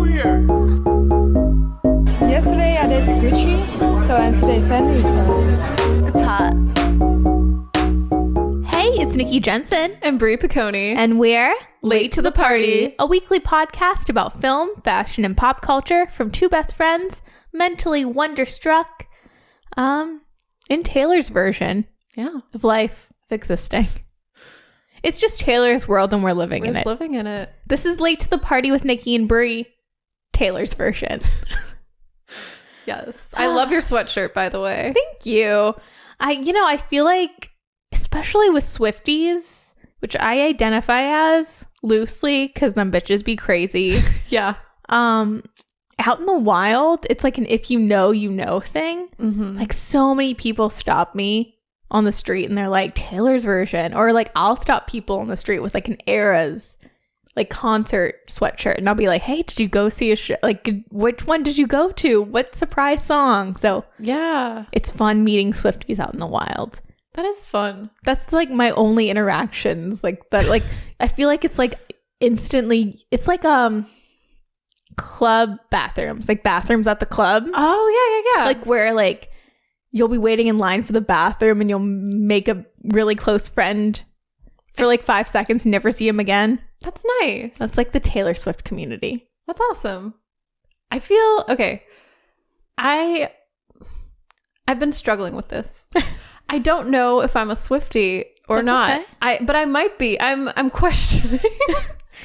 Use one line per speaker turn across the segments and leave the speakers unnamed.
here.
Yesterday I did Gucci, and today Fendi, so it's hot.
Hey, it's Nikki Jensen.
And Brie Piccone.
And we're Late to the Party, a weekly podcast about film, fashion, and pop culture from two best friends, mentally wonderstruck, in Taylor's version of life, of existing. It's just Taylor's world and we're living in it.
Living in it.
This is Late to the Party with Nikki and Brie, Taylor's version.
Yes. I love your sweatshirt, by the way.
Thank you. I feel like, especially with Swifties, which I identify as loosely because them bitches be crazy.
Yeah.
Out in the wild, it's like an if you know thing.
Mm-hmm.
Like so many people stop me on the street and they're like, Taylor's version. Or like I'll stop people on the street with like an Eras like concert sweatshirt and I'll be like, hey, did you go see a show? Like, which one did you go to? What surprise song? So
yeah,
it's fun meeting Swifties out in the wild.
That is fun.
That's like my only interactions like that. Like I feel like it's like instantly, it's like club bathrooms, like bathrooms at the club.
Oh yeah.
Like where like you'll be waiting in line for the bathroom and you'll make a really close friend for like 5 seconds, never see him again.
That's nice.
That's like the Taylor Swift community.
That's awesome. I feel okay. I've been struggling with this. I don't know if I'm a Swiftie or
That's
not.
okay.
But I might be. I'm questioning.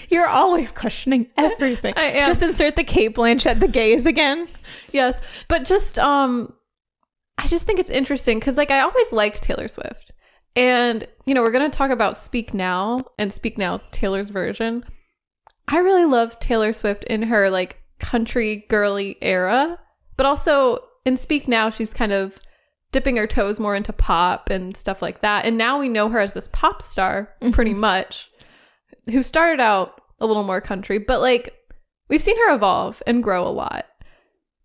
You're always questioning everything.
I am.
Just insert the Kate Blanchett, the gays again.
Yes, but just I just think it's interesting because like I always liked Taylor Swift. And, we're going to talk about Speak Now and Speak Now Taylor's version. I really love Taylor Swift in her like country girly era, but also in Speak Now, she's kind of dipping her toes more into pop and stuff like that. And now we know her as this pop star pretty much, who started out a little more country, but like we've seen her evolve and grow a lot.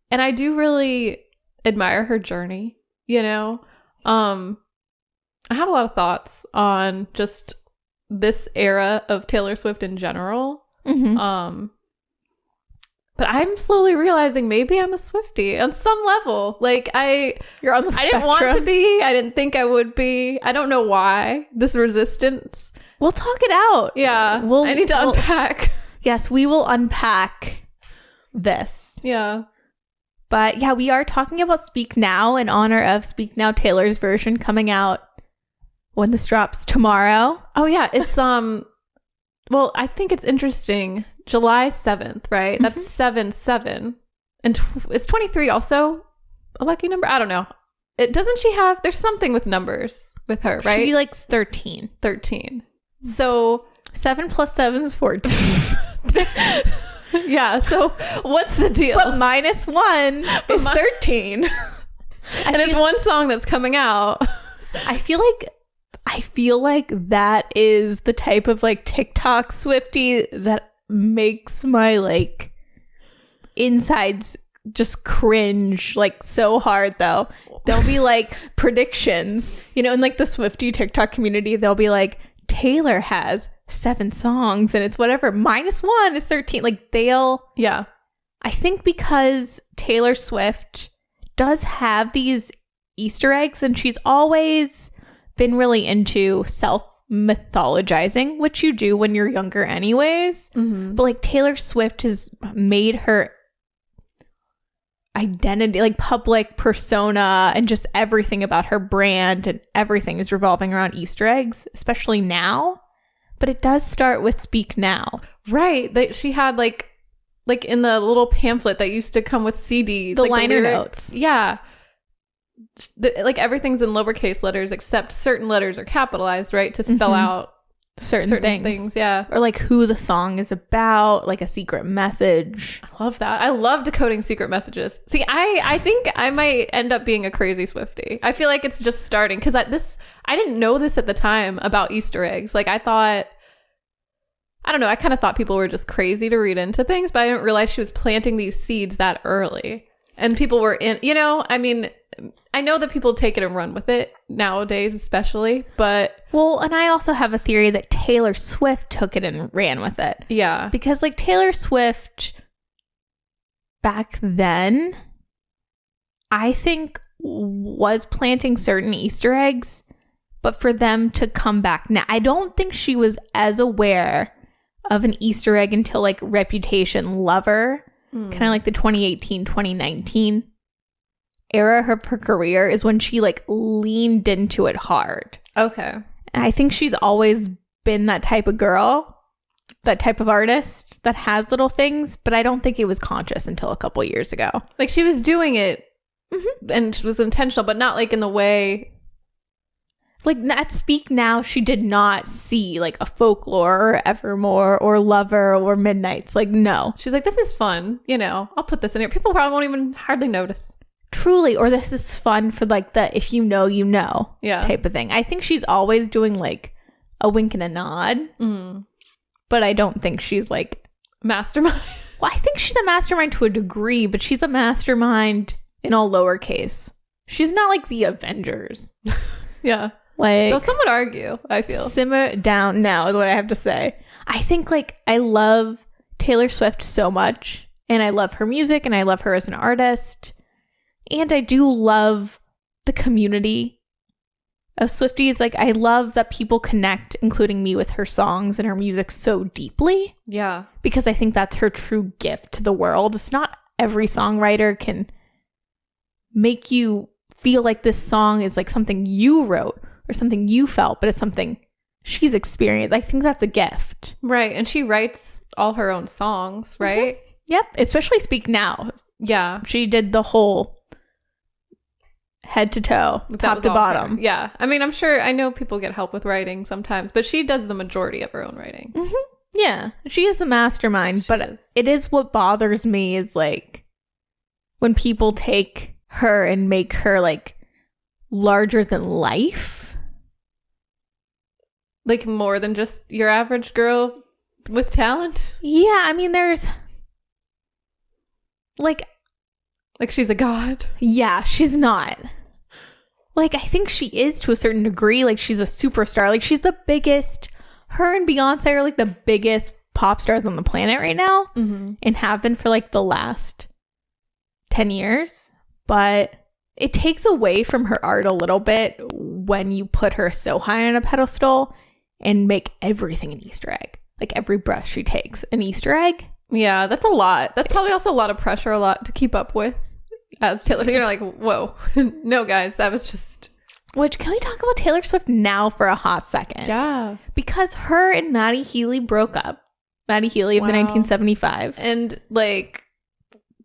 And I do really admire her journey, I have a lot of thoughts on just this era of Taylor Swift in general.
Mm-hmm.
But I'm slowly realizing maybe I'm a Swiftie on some level. Like
You're on the spectrum.
I didn't want to be. I didn't think I would be. I don't know why. This resistance.
We'll talk it out.
Yeah. I need to unpack.
Yes, we will unpack this.
Yeah.
But yeah, we are talking about Speak Now in honor of Speak Now Taylor's version coming out when this drops tomorrow.
Oh yeah, it's well, I think it's interesting. July 7th, right?
Mm-hmm.
That's 7/7. And is 23 also a lucky number? I don't know. Doesn't she have there's something with numbers with her, right?
She likes 13.
13. So
7 plus 7 is 14.
yeah, so what's the deal?
But minus 1 is 13.
And it's one song that's coming out.
I feel like that is the type of like TikTok Swiftie that makes my like insides just cringe like so hard though. There'll be like predictions, in like the Swiftie TikTok community, they'll be like, Taylor has 7 songs and it's whatever. Minus 1 is 13. Like
yeah.
I think because Taylor Swift does have these Easter eggs and she's always been really into self-mythologizing, which you do when you're younger anyways.
Mm-hmm.
But like Taylor Swift has made her identity, like public persona and just everything about her brand and everything is revolving around Easter eggs, especially now. But it does start with Speak Now.
Right. She had like in the little pamphlet that used to come with CDs.
The
like
liner
lyrics.
notes.
Yeah. Like everything's in lowercase letters except certain letters are capitalized, right? To spell out certain things. Yeah.
Or like who the song is about, like a secret message.
I love that. I love decoding secret messages. See, I think I might end up being a crazy Swiftie. I feel like it's just starting because I didn't know this at the time about Easter eggs. Like I don't know. I kind of thought people were just crazy to read into things, but I didn't realize she was planting these seeds that early. And people were I mean, I know that people take it and run with it nowadays, especially, but...
Well, and I also have a theory that Taylor Swift took it and ran with it.
Yeah.
Because, like, Taylor Swift back then, I think, was planting certain Easter eggs, but for them to come back now, I don't think she was as aware of an Easter egg until like Reputation, Lover, kind of like the 2018, 2019 era of her career is when she like leaned into it hard.
Okay.
And I think she's always been that type of girl, that type of artist that has little things, but I don't think it was conscious until a couple years ago.
Like she was doing it and was intentional, but not like in the way.
Like at Speak Now, she did not see like a Folklore or Evermore or Lover or Midnights. Like, no.
She's like, this is fun. You know, I'll put this in here. People probably won't even hardly notice.
Truly. Or this is fun for like the if you know, you know type of thing. I think she's always doing like a wink and a nod. But I don't think she's like
mastermind.
Well, I think she's a mastermind to a degree, but she's a mastermind in all lowercase. She's not like the Avengers.
Yeah.
Like,
though some would argue, I feel.
Simmer down now is what I have to say. I think like I love Taylor Swift so much, and I love her music, and I love her as an artist, and I do love the community of Swifties. Like I love that people connect, including me, with her songs and her music so deeply.
Yeah. Because
I think that's her true gift to the world. It's not every songwriter can make you feel like this song is like something you wrote or something you felt, but it's something she's experienced. I think that's a gift.
Right. And she writes all her own songs, right?
Yep. Especially Speak Now.
Yeah.
She did the whole head to toe, top to bottom.
Her. Yeah. I mean, I'm sure, I know people get help with writing sometimes, but she does the majority of her own writing.
Yeah. She is the mastermind, it is what bothers me is like when people take her and make her like larger than life.
Like more than just your average girl with talent?
Yeah, I mean, there's like
she's a god?
Yeah, she's not. Like, I think she is to a certain degree. Like, she's a superstar. Like, she's the biggest. Her and Beyonce are like the biggest pop stars on the planet right now, and have been for like the last 10 years. But it takes away from her art a little bit when you put her so high on a pedestal and make everything an Easter egg. Like every breath she takes an Easter egg.
Yeah, that's a lot. That's probably also a lot of pressure, a lot to keep up with as Taylor. You're like, whoa. No, guys, that was just...
Which, can we talk about Taylor Swift now for a hot second?
Yeah.
Because her and Maddie Healy broke up. Maddie Healy of the 1975.
And like...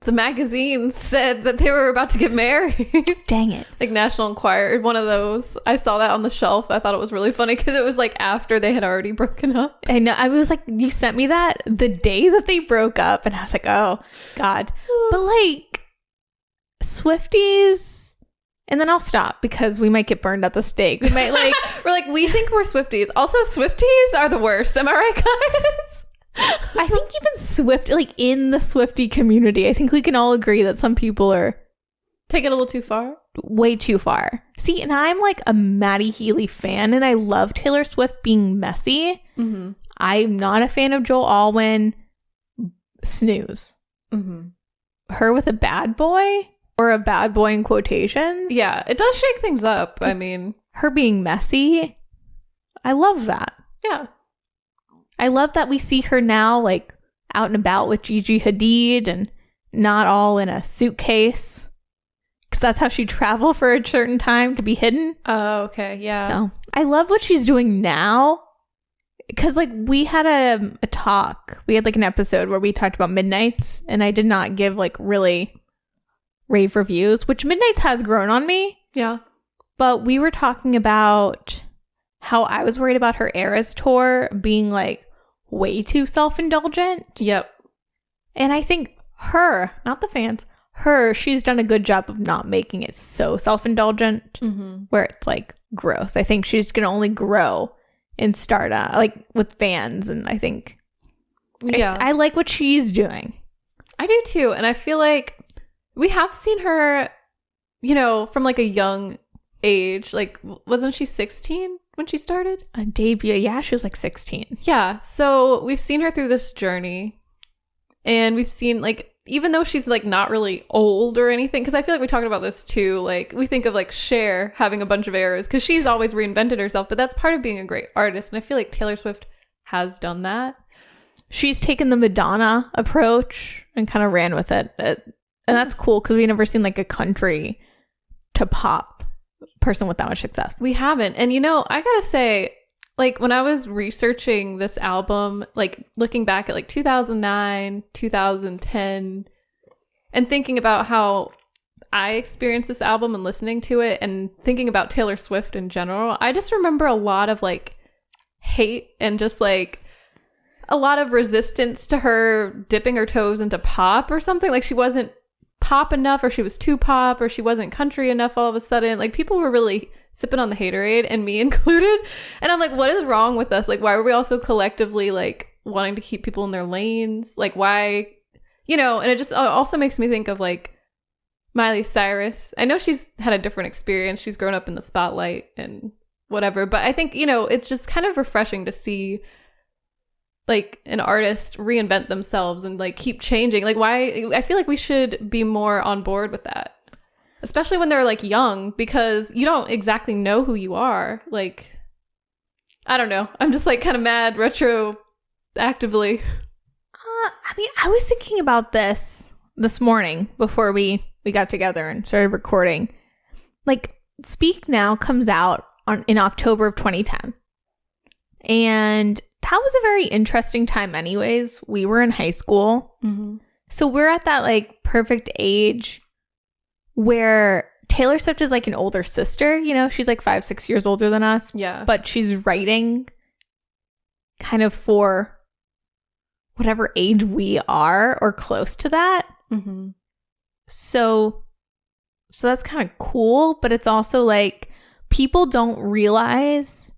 The magazine said that they were about to get married.
Dang it.
Like National Enquirer, one of those. I saw that on the shelf. I thought it was really funny because it was like after they had already broken up.
I know. I was like, you sent me that the day that they broke up. And I was like, oh, God. But like, Swifties... And then I'll stop because we might get burned at the stake. We might like...
we think we're Swifties. Also, Swifties are the worst. Am I right, guys?
I think even Swift, like in the Swiftie community, I think we can all agree that some people are
take it a little too far.
Way too far. See, and I'm like a Maddie Healy fan, and I love Taylor Swift being messy. I'm not a fan of Joel Alwyn. Snooze. Her with a bad boy, or a bad boy in quotations.
Yeah, it does shake things up. I mean,
her being messy. I love that.
Yeah.
I love that we see her now, like, out and about with Gigi Hadid and not all in a suitcase. Because that's how she traveled for a certain time to be hidden.
Oh, okay. Yeah.
So I love what she's doing now. Because, like, we had a talk. We had, like, an episode where we talked about Midnights. And I did not give, like, really rave reviews. Which Midnights has grown on me.
Yeah.
But we were talking about how I was worried about her Eras tour being, like, way too self-indulgent.
Yep.
And I think her, not the fans, she's done a good job of not making it so self-indulgent where it's like gross. I think she's gonna only grow in stardom, like with fans, and I think I like what she's doing.
I do too. And I feel like we have seen her, you know, from like a young age. Like, wasn't she 16 when she started?
A debut. Yeah, she was like 16.
Yeah. So we've seen her through this journey, and we've seen, like, even though she's like not really old or anything, because I feel like we talked about this too, like we think of like Cher having a bunch of eras because she's always reinvented herself, but that's part of being a great artist, and I feel like Taylor Swift has done that.
She's taken the Madonna approach and kind of ran with it, and that's cool because we've never seen like a country to pop person with that much success.
We haven't. And you know, I gotta say, like when I was researching this album, like looking back at like 2009, 2010, and thinking about how I experienced this album and listening to it and thinking about Taylor Swift in general, I just remember a lot of like hate and just like a lot of resistance to her dipping her toes into pop or something. Like she wasn't pop enough, or she was too pop, or she wasn't country enough all of a sudden. Like people were really sipping on the haterade, and me included. And I'm like, what is wrong with us? Like, why are we all so collectively like wanting to keep people in their lanes? Like why, you know? And it just also makes me think of like Miley Cyrus. I know she's had a different experience. She's grown up in the spotlight and whatever. But I think, you know, it's just kind of refreshing to see like an artist reinvent themselves and like keep changing. Like why, I feel like we should be more on board with that, especially when they're like young, because you don't exactly know who you are. Like, I don't know. I'm just like kind of mad retroactively.
I mean, I was thinking about this morning before we got together and started recording. Like, Speak Now comes out in October of 2010. And that was a very interesting time anyways. We were in high school. Mm-hmm. So we're at that like perfect age where Taylor Swift is like an older sister, you know, she's like 5-6 years older than us.
Yeah.
But she's writing kind of for whatever age we are or close to that. Mm-hmm. So that's kind of cool, but it's also like people don't realize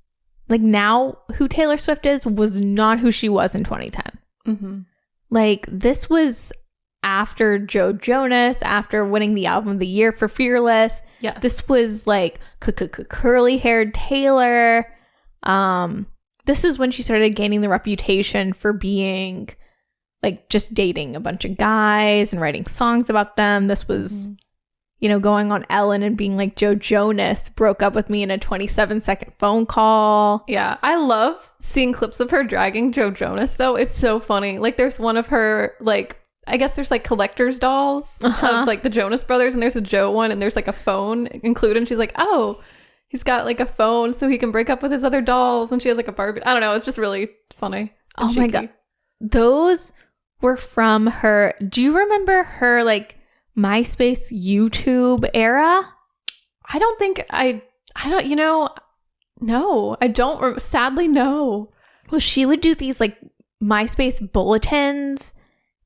like now who Taylor Swift is was not who she was in 2010. Mm-hmm. Like this was after Joe Jonas, after winning the album of the year for Fearless.
Yes.
This was like curly haired Taylor. This is when she started gaining the reputation for being like just dating a bunch of guys and writing songs about them. This was, you know, going on Ellen and being like, Joe Jonas broke up with me in a 27-second phone call.
Yeah, I love seeing clips of her dragging Joe Jonas, though. It's so funny. Like, there's one of her, like, I guess there's, like, collector's dolls of, like, the Jonas Brothers, and there's a Joe one, and there's, like, a phone included, and she's like, oh, he's got, like, a phone so he can break up with his other dolls, and she has, like, a Barbie. I don't know. It's just really funny.
Oh,
cheeky.
my God. Those were from her. Do you remember her, like, MySpace YouTube era?
I don't think I don't, you know, no, I don't, sadly, no.
Well, she would do these like MySpace bulletins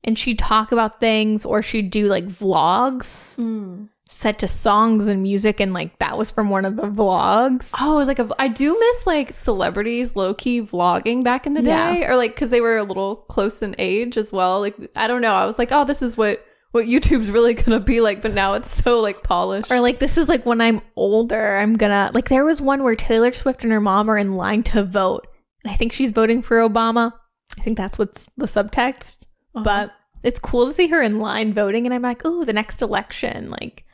and she'd talk about things, or she'd do like vlogs set to songs and music, and like that was from one of the vlogs.
Oh, it was like I do miss like celebrities low-key vlogging back in the day, or like because they were a little close in age as well. Like, I don't know, I was like, oh, this is what YouTube's really gonna be like, but now it's so like polished.
Or like, this is like when I'm older, I'm gonna like, there was one where Taylor Swift and her mom are in line to vote, and I think she's voting for Obama. I think that's what's the subtext. But it's cool to see her in line voting, and I'm like, oh, the next election, like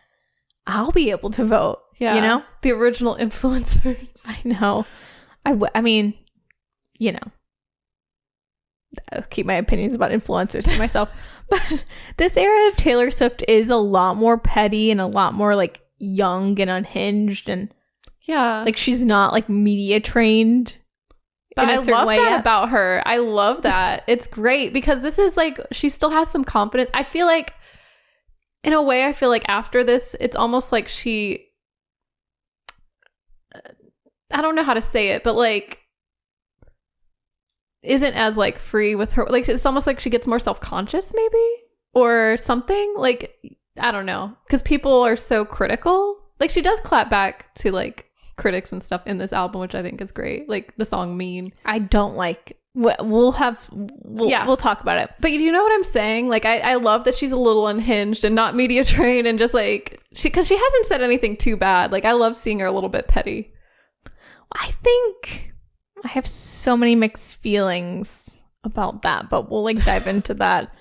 I'll be able to vote.
Yeah,
you know,
the original influencers.
I know. I mean, you know, I'll keep my opinions about influencers to myself. But this era of Taylor Swift is a lot more petty and a lot more like young and unhinged, and
yeah,
like she's not like media trained.
But I love that about her. I love that. It's great because this is like, she still has some confidence. I feel like, in a way, I feel like after this, it's almost like she, I don't know how to say it, but like, isn't as like free with her. Like, it's almost like she gets more self-conscious maybe, or something. Like, I don't know. Because people are so critical. Like, she does clap back to like critics and stuff in this album, which I think is great. Like the song Mean.
I don't like, we'll talk about it.
But you know what I'm saying? Like, I love that she's a little unhinged and not media trained, and just like, because she hasn't said anything too bad. Like, I love seeing her a little bit petty.
I think I have so many mixed feelings about that, but we'll like dive into that.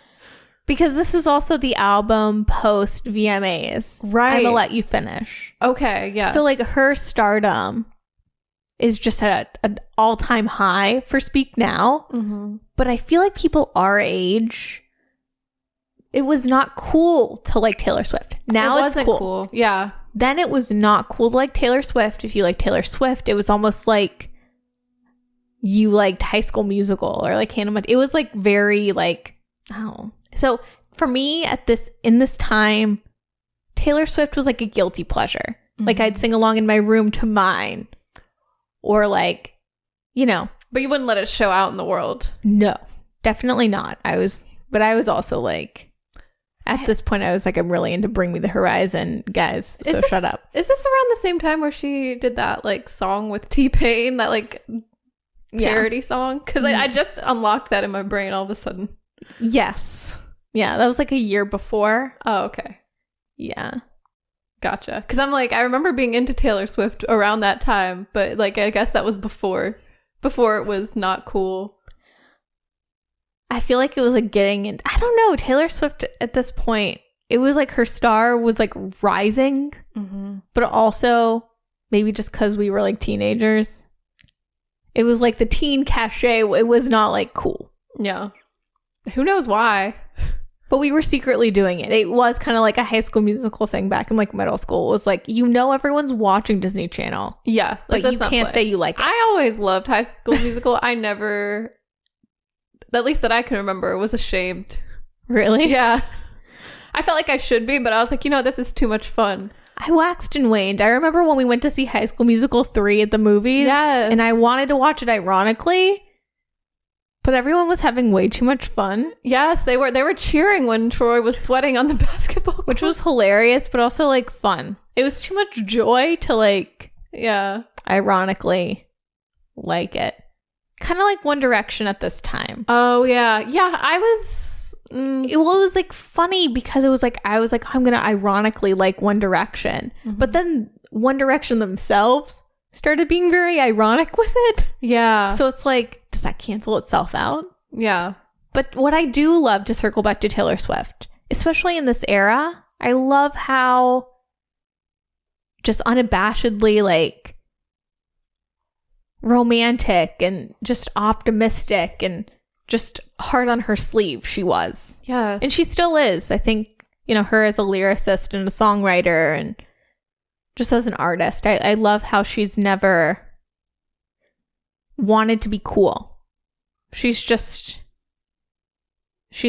Because this is also the album post VMAs.
Right.
I'm gonna let you finish.
Okay, yeah.
So like her stardom is just at an all-time high for Speak Now.
Mm-hmm.
But I feel like people our age, it was not cool to like Taylor Swift. Now
it
it's
wasn't cool. Yeah.
Then it was not cool to like Taylor Swift. If you like Taylor Swift, it was almost like you liked High School Musical or like Hannah Montana. It was like very like, oh. So for me in this time, Taylor Swift was like a guilty pleasure. Mm-hmm. Like I'd sing along in my room to Mine. Or like, you know.
But you wouldn't let it show out in the world.
No, definitely not. I was also like, at this point, I was like, I'm really into Bring Me the Horizon, guys. So shut up.
Is this around the same time where she did that like song with T-Pain, that like parody song? Because I just unlocked that in my brain all of a sudden.
Yes. Yeah, that was like a year before.
Oh, okay.
Yeah.
Gotcha. Because I'm like, I remember being into Taylor Swift around that time, but like, I guess that was before it was not cool.
I feel like it was like getting in. I don't know. Taylor Swift at this point, it was like her star was like rising, but also maybe just because we were like teenagers, it was like the teen cachet. It was not like cool.
Yeah. Who knows why?
But we were secretly doing it. It was kind of like a High School Musical thing back in like middle school. It was like, you know, everyone's watching Disney Channel.
Yeah.
But you can't say you like it.
I always loved High School Musical. I never, at least that I can remember, was ashamed.
Really?
Yeah. I felt like I should be, but I was like, you know, this is too much fun.
I waxed and waned. I remember when we went to see High School Musical 3 at the movies.
Yes.
And I wanted to watch it ironically. But everyone was having way too much fun.
Yes, they were cheering when Troy was sweating on the basketball court.
Which was hilarious, but also like fun. It was too much joy to like, ironically like it. Kind of like One Direction at this time.
Oh, yeah. Yeah, I was...
It was like funny because it was like, I was like, I'm going to ironically like One Direction. Mm-hmm. But then One Direction themselves started being very ironic with it.
Yeah.
So it's like, does that cancel itself out?
Yeah.
But what I do love, to circle back to Taylor Swift, especially in this era, I love how just unabashedly like romantic and just optimistic and just heart on her sleeve she was.
Yes.
And she still is. I think, you know, her as a lyricist and a songwriter and just as an artist, I love how she's never wanted to be cool. She's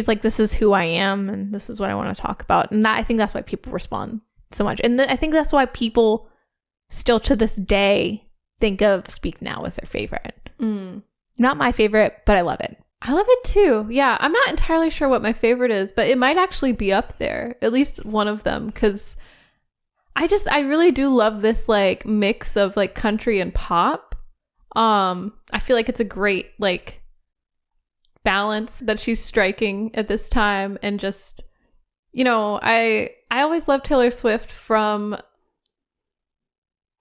like, this is who I am and this is what I want to talk about. And I think that's why people respond so much. And I think that's why people still to this day think of Speak Now as their favorite. Not my favorite, but I love it.
I love it too. Yeah, I'm not entirely sure what my favorite is, but it might actually be up there, at least one of them, because I really do love this like mix of like country and pop. I feel like it's a great like balance that she's striking at this time. And just, you know, I always loved Taylor Swift from,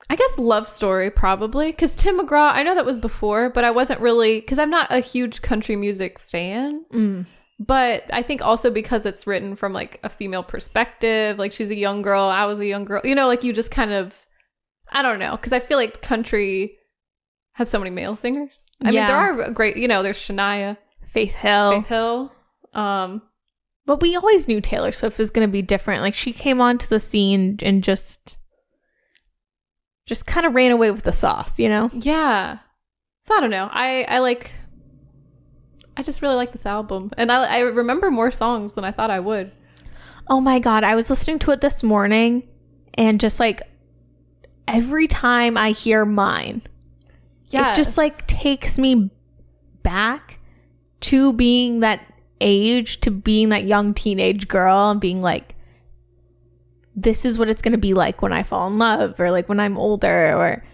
I guess, Love Story, probably, because Tim McGraw, I know that was before, but I wasn't really, because I'm not a huge country music fan. But I think also because it's written from like a female perspective, like she's a young girl, I was a young girl, you know, like you just kind of, I don't know, because I feel like country has so many male singers. I mean, there are great, you know, there's Shania,
Faith Hill. But we always knew Taylor Swift was going to be different. Like she came onto the scene and just kind of ran away with the sauce, you know?
Yeah. So I don't know. I just really like this album. And I remember more songs than I thought I would.
Oh my God. I was listening to it this morning and just like every time I hear Mine, it just like takes me back to being that age, to being that young teenage girl and being like, this is what it's going to be like when I fall in love or like when I'm older or,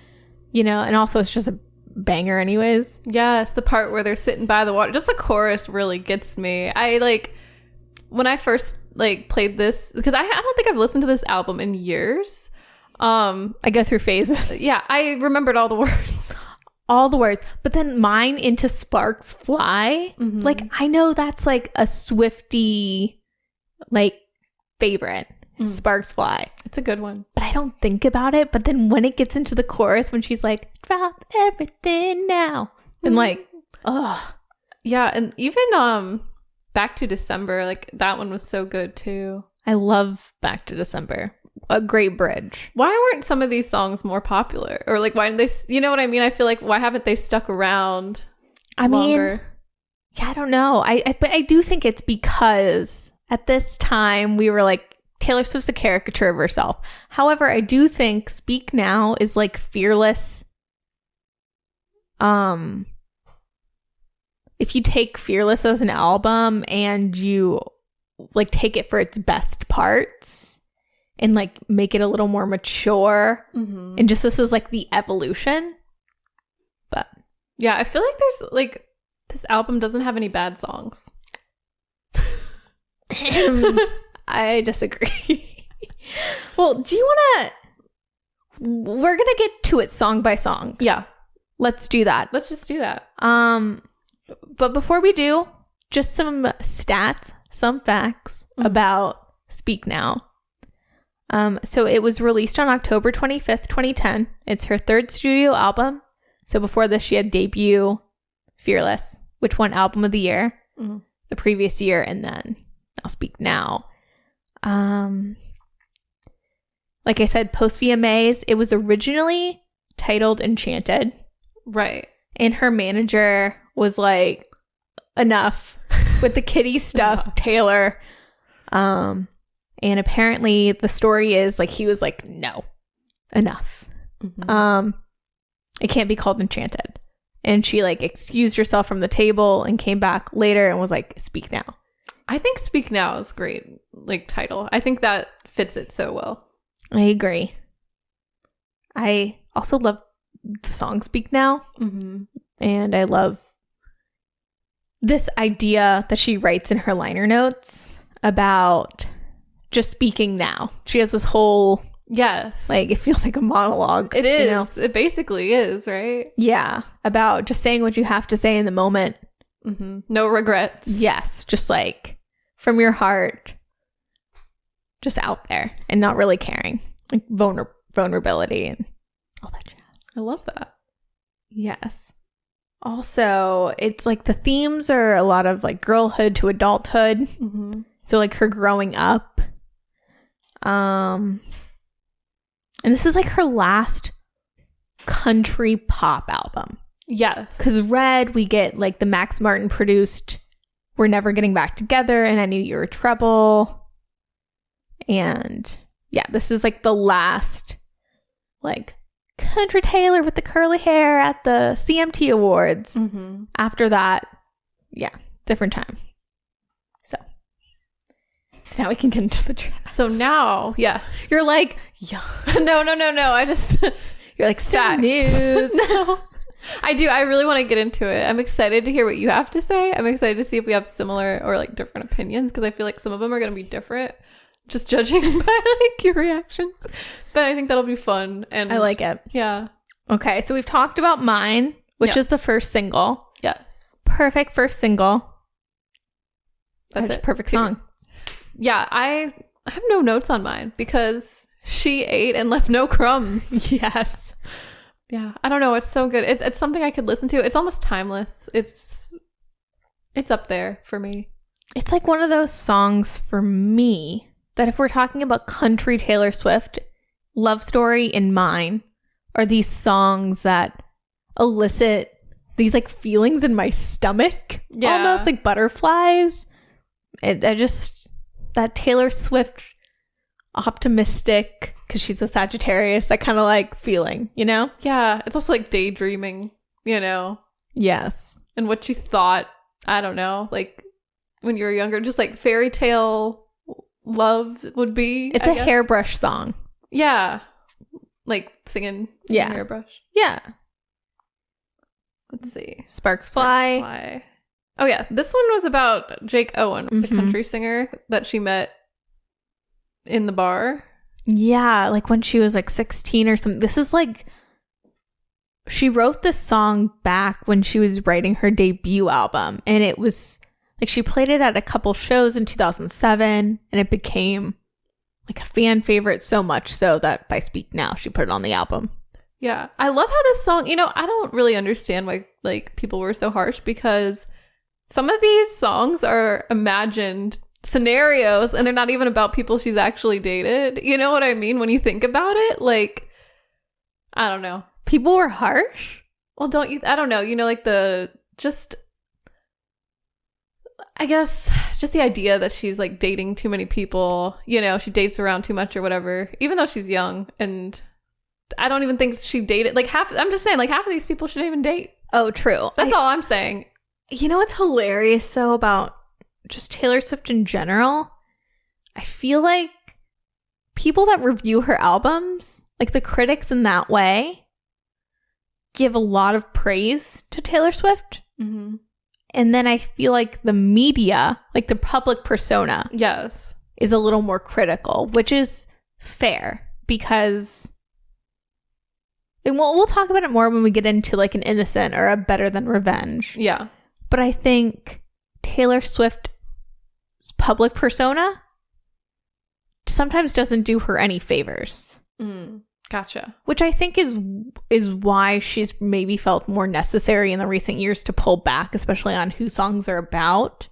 you know, and also it's just a banger anyways.
Yes, the part where they're sitting by the water, just the chorus really gets me. I like when I first like played this, because I don't think I've listened to this album in years.
I go through phases.
Yeah, I remembered all the words.
But then Mine into Sparks Fly, like I know that's like a Swiftie like favorite. Sparks Fly.
It's a good one.
But I don't think about it. But then when it gets into the chorus, when she's like, drop everything now. And like, ugh.
Yeah, and even Back to December, like that one was so good too.
I love Back to December. A great bridge.
Why weren't some of these songs more popular? Or like why didn't they, you know what I mean? I feel like why haven't they stuck around longer?
Yeah, I don't know. But I do think it's because at this time we were like, Taylor Swift's a caricature of herself. However, I do think Speak Now is like fearless. If you take Fearless as an album and you like take it for its best parts and like make it a little more mature, and just this is like the evolution. But
yeah, I feel like there's like this album doesn't have any bad songs.
I disagree. Well, do you want to... We're going to get to it song by song.
Yeah.
Let's do that.
Let's just do that.
But before we do, just some stats, some facts about Speak Now. So it was released on October 25th, 2010. It's her third studio album. So before this, she had debut Fearless, which won Album of the Year the previous year, and then I'll Speak Now. Like I said, post VMAs, it was originally titled Enchanted.
Right.
And her manager was like, enough with the kitty stuff, Taylor. And apparently the story is like, he was like, no, enough. It can't be called Enchanted. And she like excused herself from the table and came back later and was like, Speak Now.
I think Speak Now is great, like title. I think that fits it so well.
I agree. I also love the song Speak Now. And I love this idea that she writes in her liner notes about just speaking now. She has this whole...
Yes.
Like, it feels like a monologue.
It is.
You know?
It basically is, right?
Yeah. About just saying what you have to say in the moment.
No regrets.
Yes. Just like from your heart. Just out there and not really caring. Like vulnerability and all that jazz.
I love that.
Yes. Also, it's like the themes are a lot of like girlhood to adulthood. So like her growing up. And this is like her last country pop album.
Yes.
Because Red, we get like the Max Martin produced We're Never Getting Back Together and I Knew You Were Trouble. And yeah, this is like the last like country Taylor with the curly hair at the CMT Awards. After that, yeah, different time. So now we can get into the tracks.
So now, yeah.
You're like, yeah.
No. I just...
You're like, sad news.
No. I do. I really want to get into it. I'm excited to hear what you have to say. I'm excited to see if we have similar or like different opinions because I feel like some of them are going to be different. Just judging by like your reactions. But I think that'll be fun. And
I like it.
Yeah.
Okay. So we've talked about Mine, which is the first single.
Yes.
Perfect first single.
That's it.
Perfect song.
Yeah, I have no notes on mine because she ate and left no crumbs.
Yes.
Yeah, I don't know. It's so good. It's something I could listen to. It's almost timeless. It's up there for me.
It's like one of those songs for me that if we're talking about country Taylor Swift, Love Story and Mine are these songs that elicit these like feelings in my stomach. Yeah. Almost like butterflies. That Taylor Swift optimistic, because she's a Sagittarius, that kind of like feeling, you know?
Yeah. It's also like daydreaming, you know?
Yes.
And what you thought, I don't know, like when you were younger, just like fairy tale love would be.
It's a hairbrush song.
Yeah. Like singing hairbrush.
Yeah.
Let's see.
Sparks Fly.
Oh, yeah. This one was about Jake Owen, the country singer that she met in the bar.
Yeah, like when she was like 16 or something. This is like... She wrote this song back when she was writing her debut album. And it was Like, she played it at a couple shows in 2007, and it became like a fan favorite, so much so that by Speak Now, she put it on the album.
Yeah. I love how this song, I don't really understand why like people were so harsh, because some of these songs are imagined scenarios and they're not even about people she's actually dated. You know what I mean? When you think about it, like, I don't know.
People were harsh?
Well, I don't know. Like I guess just the idea that she's like dating too many people, she dates around too much or whatever, even though she's young. And I don't even think she dated like I'm just saying, like, half of these people shouldn't even date.
Oh, true.
That's all I'm saying.
You know what's hilarious though about just Taylor Swift in general? I feel like people that review her albums, like the critics in that way, give a lot of praise to Taylor Swift.
Mm-hmm.
And then I feel like the media, like the public persona,
yes,
is a little more critical, which is fair because, and we'll talk about it more when we get into like an Innocent or a Better Than Revenge.
Yeah.
But I think Taylor Swift's public persona sometimes doesn't do her any favors.
Gotcha.
Which I think is why she's maybe felt more necessary in the recent years to pull back, especially on who songs are about.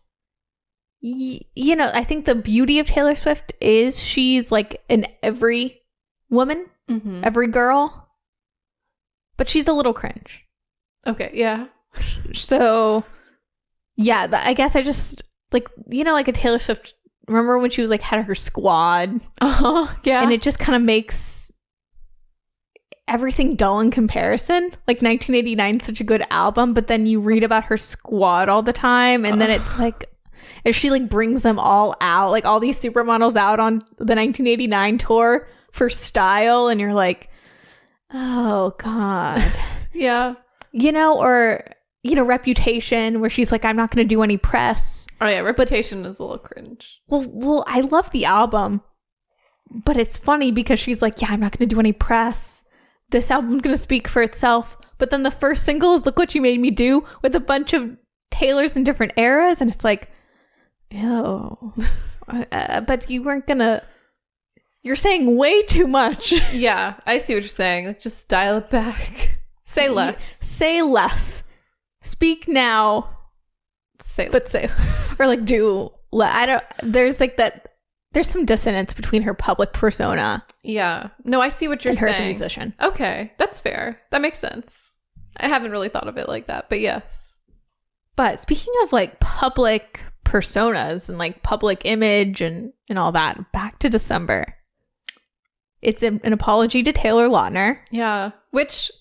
I think the beauty of Taylor Swift is she's like an every woman, every girl, but she's a little cringe.
Okay, yeah.
So, yeah, I guess I just, like, like a Taylor Swift, remember when she was like, had her squad?
Yeah.
And it just kind of makes everything dull in comparison. Like 1989 is such a good album, but then you read about her squad all the time, and then it's like, if she like brings them all out, like all these supermodels out on the 1989 tour for style, and you're like, oh god.
Yeah.
Or Reputation, where she's like, I'm not going to do any press.
Oh yeah, Reputation is a little cringe.
Well, I love the album, but it's funny because she's like, yeah, I'm not going to do any press. This album's going to speak for itself. But then the first single is Look What You Made Me Do, with a bunch of Taylors in different eras. And it's like, ew. But you weren't going to... You're saying way too much.
Yeah, I see what you're saying. Like, just dial it back. Say less.
Say less. Speak now. Say. Or like do... I don't... There's like that... There's some dissonance between her public persona.
Yeah. No, I see what you're saying.
And her as a musician.
Okay, that's fair. That makes sense. I haven't really thought of it like that, but yes.
But speaking of like public personas and like public image and all that, back to December. It's an apology to Taylor Lautner.
Yeah. Which,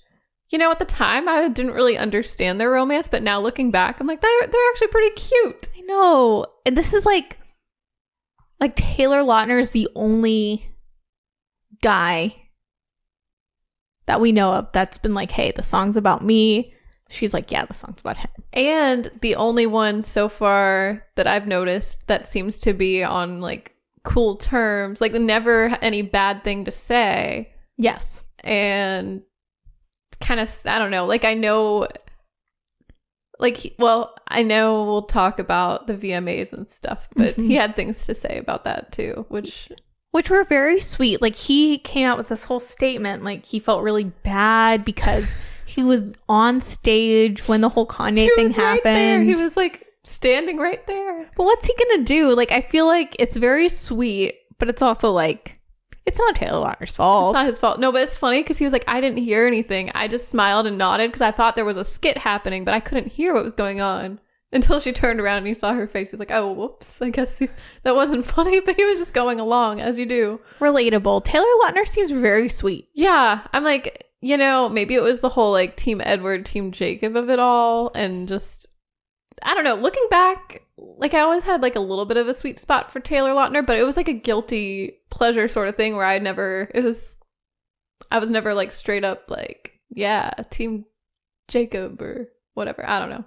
at the time I didn't really understand their romance, but now looking back, I'm like, they're actually pretty cute.
I know. And this is like Taylor Lautner is the only guy that we know of that's been like, hey, the song's about me. She's like, yeah, the song's about him.
And the only one so far that I've noticed that seems to be on like cool terms, like never any bad thing to say.
Yes.
And kind of, I don't know, like I know... I know we'll talk about the VMAs and stuff, but he had things to say about that too, which
were very sweet. Like, he came out with this whole statement, like he felt really bad because he was on stage when the whole Kanye thing happened.
Right there. He was like standing right there.
But what's he gonna do? Like, I feel like it's very sweet, but it's also like, it's not Taylor Lautner's fault.
It's not his fault. No, but it's funny because he was like, I didn't hear anything. I just smiled and nodded because I thought there was a skit happening, but I couldn't hear what was going on until she turned around and he saw her face. He was like, oh, whoops. I guess that wasn't funny, but he was just going along as you do.
Relatable. Taylor Lautner seems very sweet.
Yeah. I'm like, maybe it was the whole like Team Edward, Team Jacob of it all. And just, I don't know. Looking back, like I always had like a little bit of a sweet spot for Taylor Lautner, but it was like a guilty pleasure sort of thing where I was never like straight up like, yeah, Team Jacob or whatever. I don't know.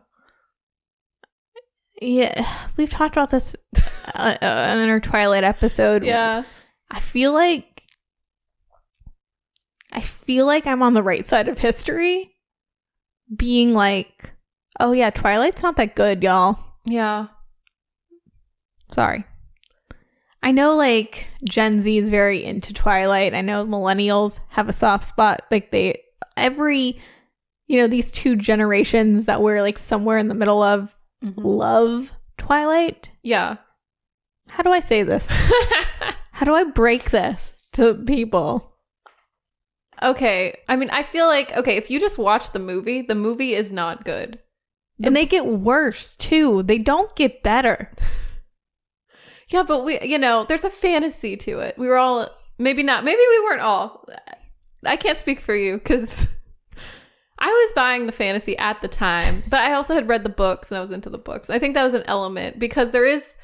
Yeah, we've talked about this in our Twilight episode.
Yeah.
I feel like I'm on the right side of history, being like, oh yeah, Twilight's not that good, y'all.
Yeah.
Sorry. I know like Gen Z is very into Twilight. I know millennials have a soft spot. Like these two generations that we're like somewhere in the middle of love Twilight.
Yeah.
How do I say this? How do I break this to people?
Okay. I mean, I feel like, okay, if you just watch the movie is not good.
And they get worse too. They don't get better.
Yeah, but there's a fantasy to it. We were all, maybe not, maybe we weren't all. I can't speak for you because I was buying the fantasy at the time, but I also had read the books and I was into the books. I think that was an element because there is,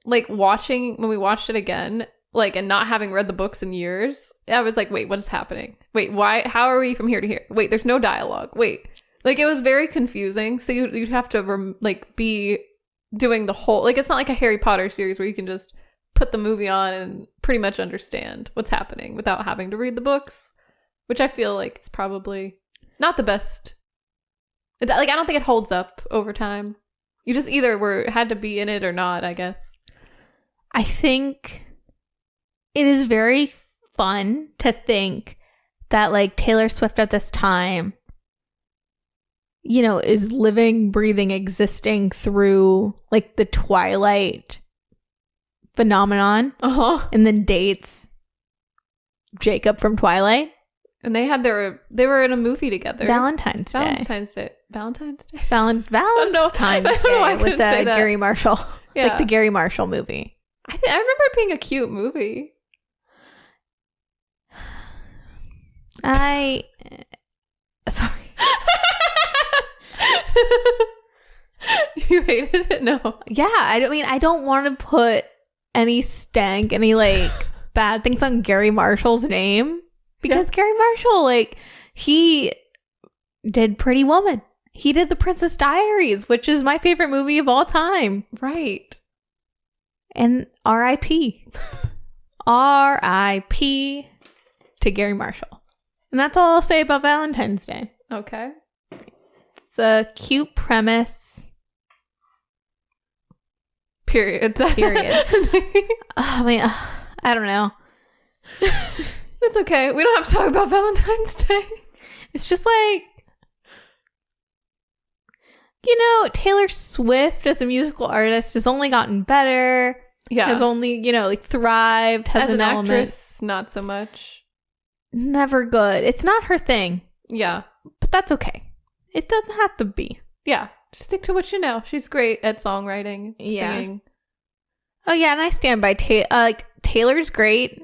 like, when we watched it again, like, and not having read the books in years, I was like, wait, what is happening? Wait, why? How are we from here to here? Wait, there's no dialogue. Wait. Like, it was very confusing. So you'd have to, be doing the whole, like, it's not like a Harry Potter series where you can just put the movie on and pretty much understand what's happening without having to read the books, which I feel like is probably not the best. Like, I don't think it holds up over time. You just either had to be in it or not, I guess.
I think it is very fun to think that, like, Taylor Swift at this time, is living, breathing, existing through, like, the Twilight phenomenon. And then dates Jacob from Twilight.
And they were in a movie together.
Valentine's Day with Gary Marshall.
Yeah.
Like the Gary Marshall movie.
I remember it being a cute movie.
Sorry.
You hated it? No.
Yeah, I don't want to put any like bad things on Gary Marshall's name because Gary Marshall, like, he did Pretty Woman. He did The Princess Diaries, which is my favorite movie of all time.
Right.
And R.I.P. R.I.P. to Gary Marshall. And that's all I'll say about Valentine's Day.
Okay.
It's a cute premise.
Period.
I mean, I don't know.
It's okay. We don't have to talk about Valentine's Day.
It's just like, Taylor Swift as a musical artist has only gotten better.
Yeah.
Has only, like, thrived. Has
as an actress, not so much.
Never good. It's not her thing.
Yeah.
But that's okay. It doesn't have to be.
Yeah. Just stick to what you know. She's great at songwriting, singing.
Oh, yeah. And I stand by Taylor's great.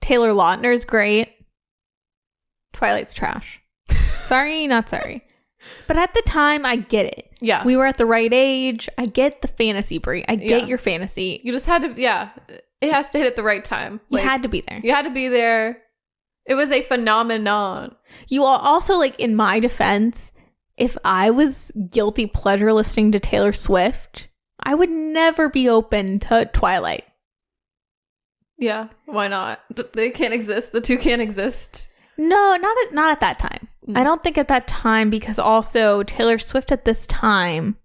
Taylor Lautner's great. Twilight's trash. Sorry, not sorry. But at the time, I get it.
Yeah.
We were at the right age. I get the fantasy break. I get your fantasy.
You just had to, it has to hit at the right time.
You had to be there.
You had to be there. It was a phenomenon.
You also, like, in my defense, if I was guilty pleasure listening to Taylor Swift, I would never be open to Twilight.
Yeah, why not? They can't exist. The two can't exist.
No, not at that time. I don't think at that time, because also Taylor Swift at this time,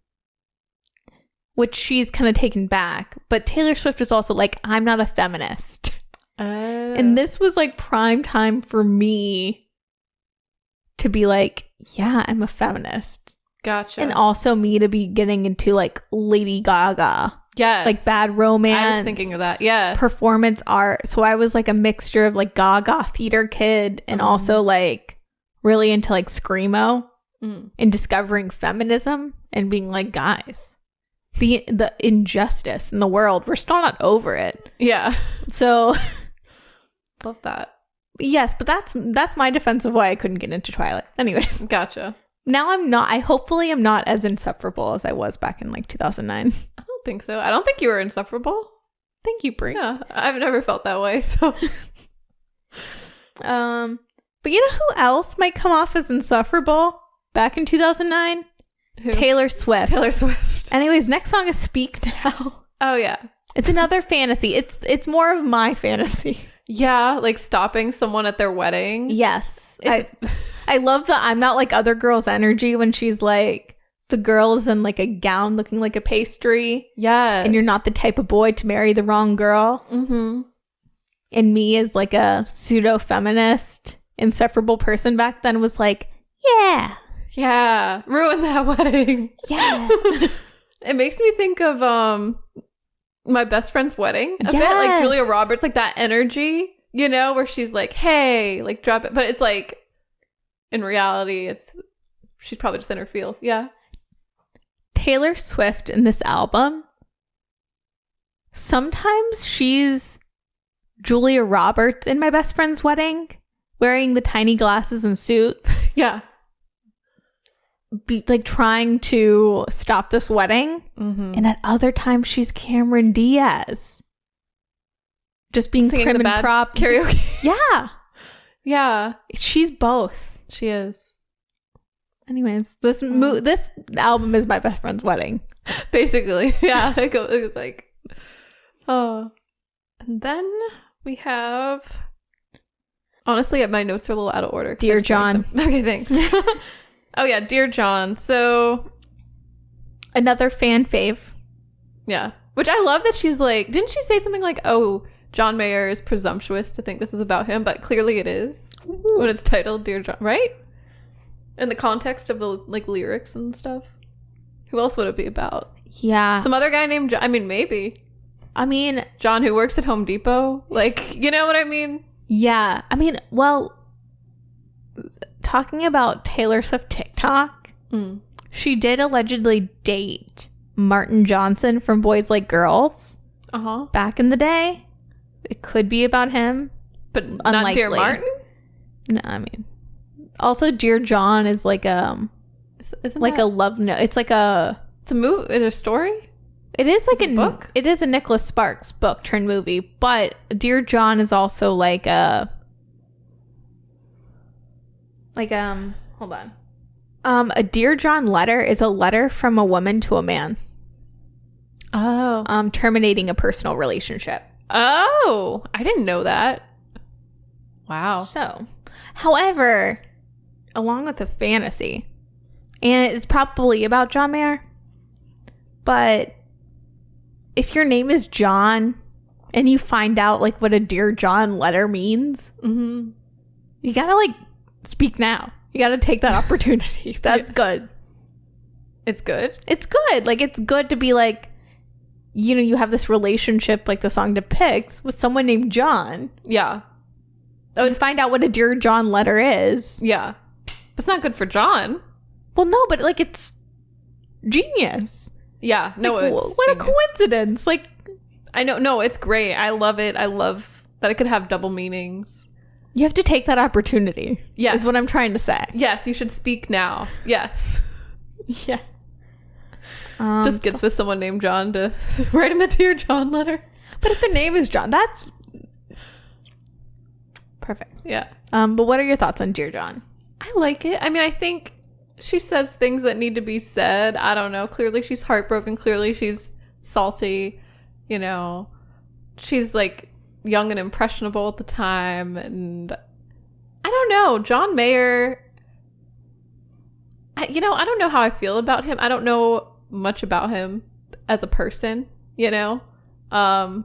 which she's kind of taken back, but Taylor Swift was also like, I'm not a feminist. And this was like prime time for me to be like, yeah, I'm a feminist.
Gotcha.
And also me to be getting into like Lady Gaga.
Yes.
Like Bad Romance.
I was thinking of that. Yeah.
Performance art. So I was like a mixture of like Gaga theater kid and also like really into like Screamo and discovering feminism and being like, guys, the injustice in the world, we're still not over it.
Yeah.
So
love that.
Yes, but that's my defense of why I couldn't get into Twilight. Anyways.
Gotcha.
Now I'm hopefully I'm not as insufferable as I was back in like 2009.
I don't think so. I don't think you were insufferable.
Thank you, Brie.
Yeah, I've never felt that way, so.
But you know who else might come off as insufferable back in 2009?
Who?
Taylor Swift.
Taylor Swift.
Anyways, next song is Speak Now.
Oh, yeah.
It's another fantasy. It's more of my fantasy.
Yeah, like stopping someone at their wedding.
Yes. I love the I'm not like other girls energy when she's like the girl is in like a gown looking like a pastry.
Yeah.
And you're not the type of boy to marry the wrong girl.
Mm-hmm.
And me as like a pseudo-feminist, insufferable person back then was like, yeah.
Yeah. Ruin that wedding.
Yeah.
It makes me think of My Best Friend's Wedding a bit. Like Julia Roberts, like that energy, you know, where she's like, hey, like drop it. But it's like, in reality, she's probably just in her feels. Yeah.
Taylor Swift in this album, sometimes she's Julia Roberts in My Best Friend's Wedding, wearing the tiny glasses and suit.
Yeah.
Like trying to stop this wedding.
Mm-hmm.
And at other times, she's Cameron Diaz. Just being
singing
prim
the
and
bad
prop.
karaoke.
Yeah.
Yeah.
She's both.
She is.
Anyways, this album is My Best Friend's Wedding.
Basically. Yeah. It goes like, oh. And then we have, honestly, my notes are a little out of order.
Dear John.
Okay, thanks. Oh, yeah. Dear John. So,
another fan fave.
Yeah. Which I love that she's like, didn't she say something like, oh, John Mayer is presumptuous to think this is about him, but clearly it is. Ooh. When it's titled Dear John, right? In the context of the like lyrics and stuff. Who else would it be about?
Yeah.
Some other guy named John. I mean, maybe.
I mean,
John who works at Home Depot. Like, you know what I mean?
Yeah. I mean, well, talking about Taylor Swift TikTok, she did allegedly date Martin Johnson from Boys Like Girls back in the day. It could be about him,
but
unlikely.
Not Dear Martin?
No, I mean, also Dear John is like a love note. It's like
it's a movie. It's a story.
It is like
a book.
It is a Nicholas Sparks book turned movie, but Dear John is also like a hold on. A Dear John letter is a letter from a woman to a man.
Oh.
Terminating a personal relationship.
Oh, I didn't know that. Wow.
So, however, along with the fantasy, and it's probably about John Mayer, but if your name is John and you find out like what a Dear John letter means, you gotta like speak now. You gotta take that opportunity. That's good.
It's good?
It's good. Like, it's good to be like, you know, you have this relationship like the song depicts with someone named John.
Yeah.
Oh, and find out what a Dear John letter is.
Yeah. But it's not good for John.
Well, no, but like it's genius.
Yeah. No,
like,
it's
what
genius.
a coincidence. Like,
I know. No, it's great. I love it. I love that it could have double meanings.
You have to take that opportunity.
Yes.
Is what I'm trying to say.
Yes, you should speak now. Yes.
Yeah.
Just gets with someone named John to write him a Dear John letter.
But if the name is John, that's perfect.
Yeah.
But what are your thoughts on Dear John?
I like it. I mean, I think she says things that need to be said. I don't know. Clearly she's heartbroken. Clearly she's salty. You know, she's like young and impressionable at the time. And I don't know. John Mayer, I don't know how I feel about him. I don't know much about him as a person, you know?
I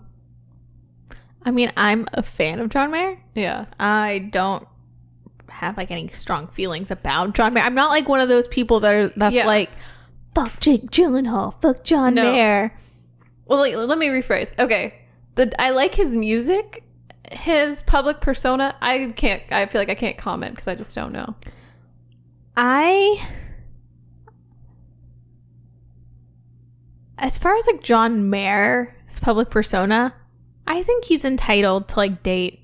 mean, I'm a fan of John Mayer.
Yeah.
I don't have like any strong feelings about John Mayer. I'm not like one of those people that's like, fuck Jake Gyllenhaal, fuck John Mayer.
Well, let me rephrase. Okay. I like his music. His public persona, I feel like I can't comment because I just don't know.
As far as like John Mayer's public persona, I think he's entitled to like date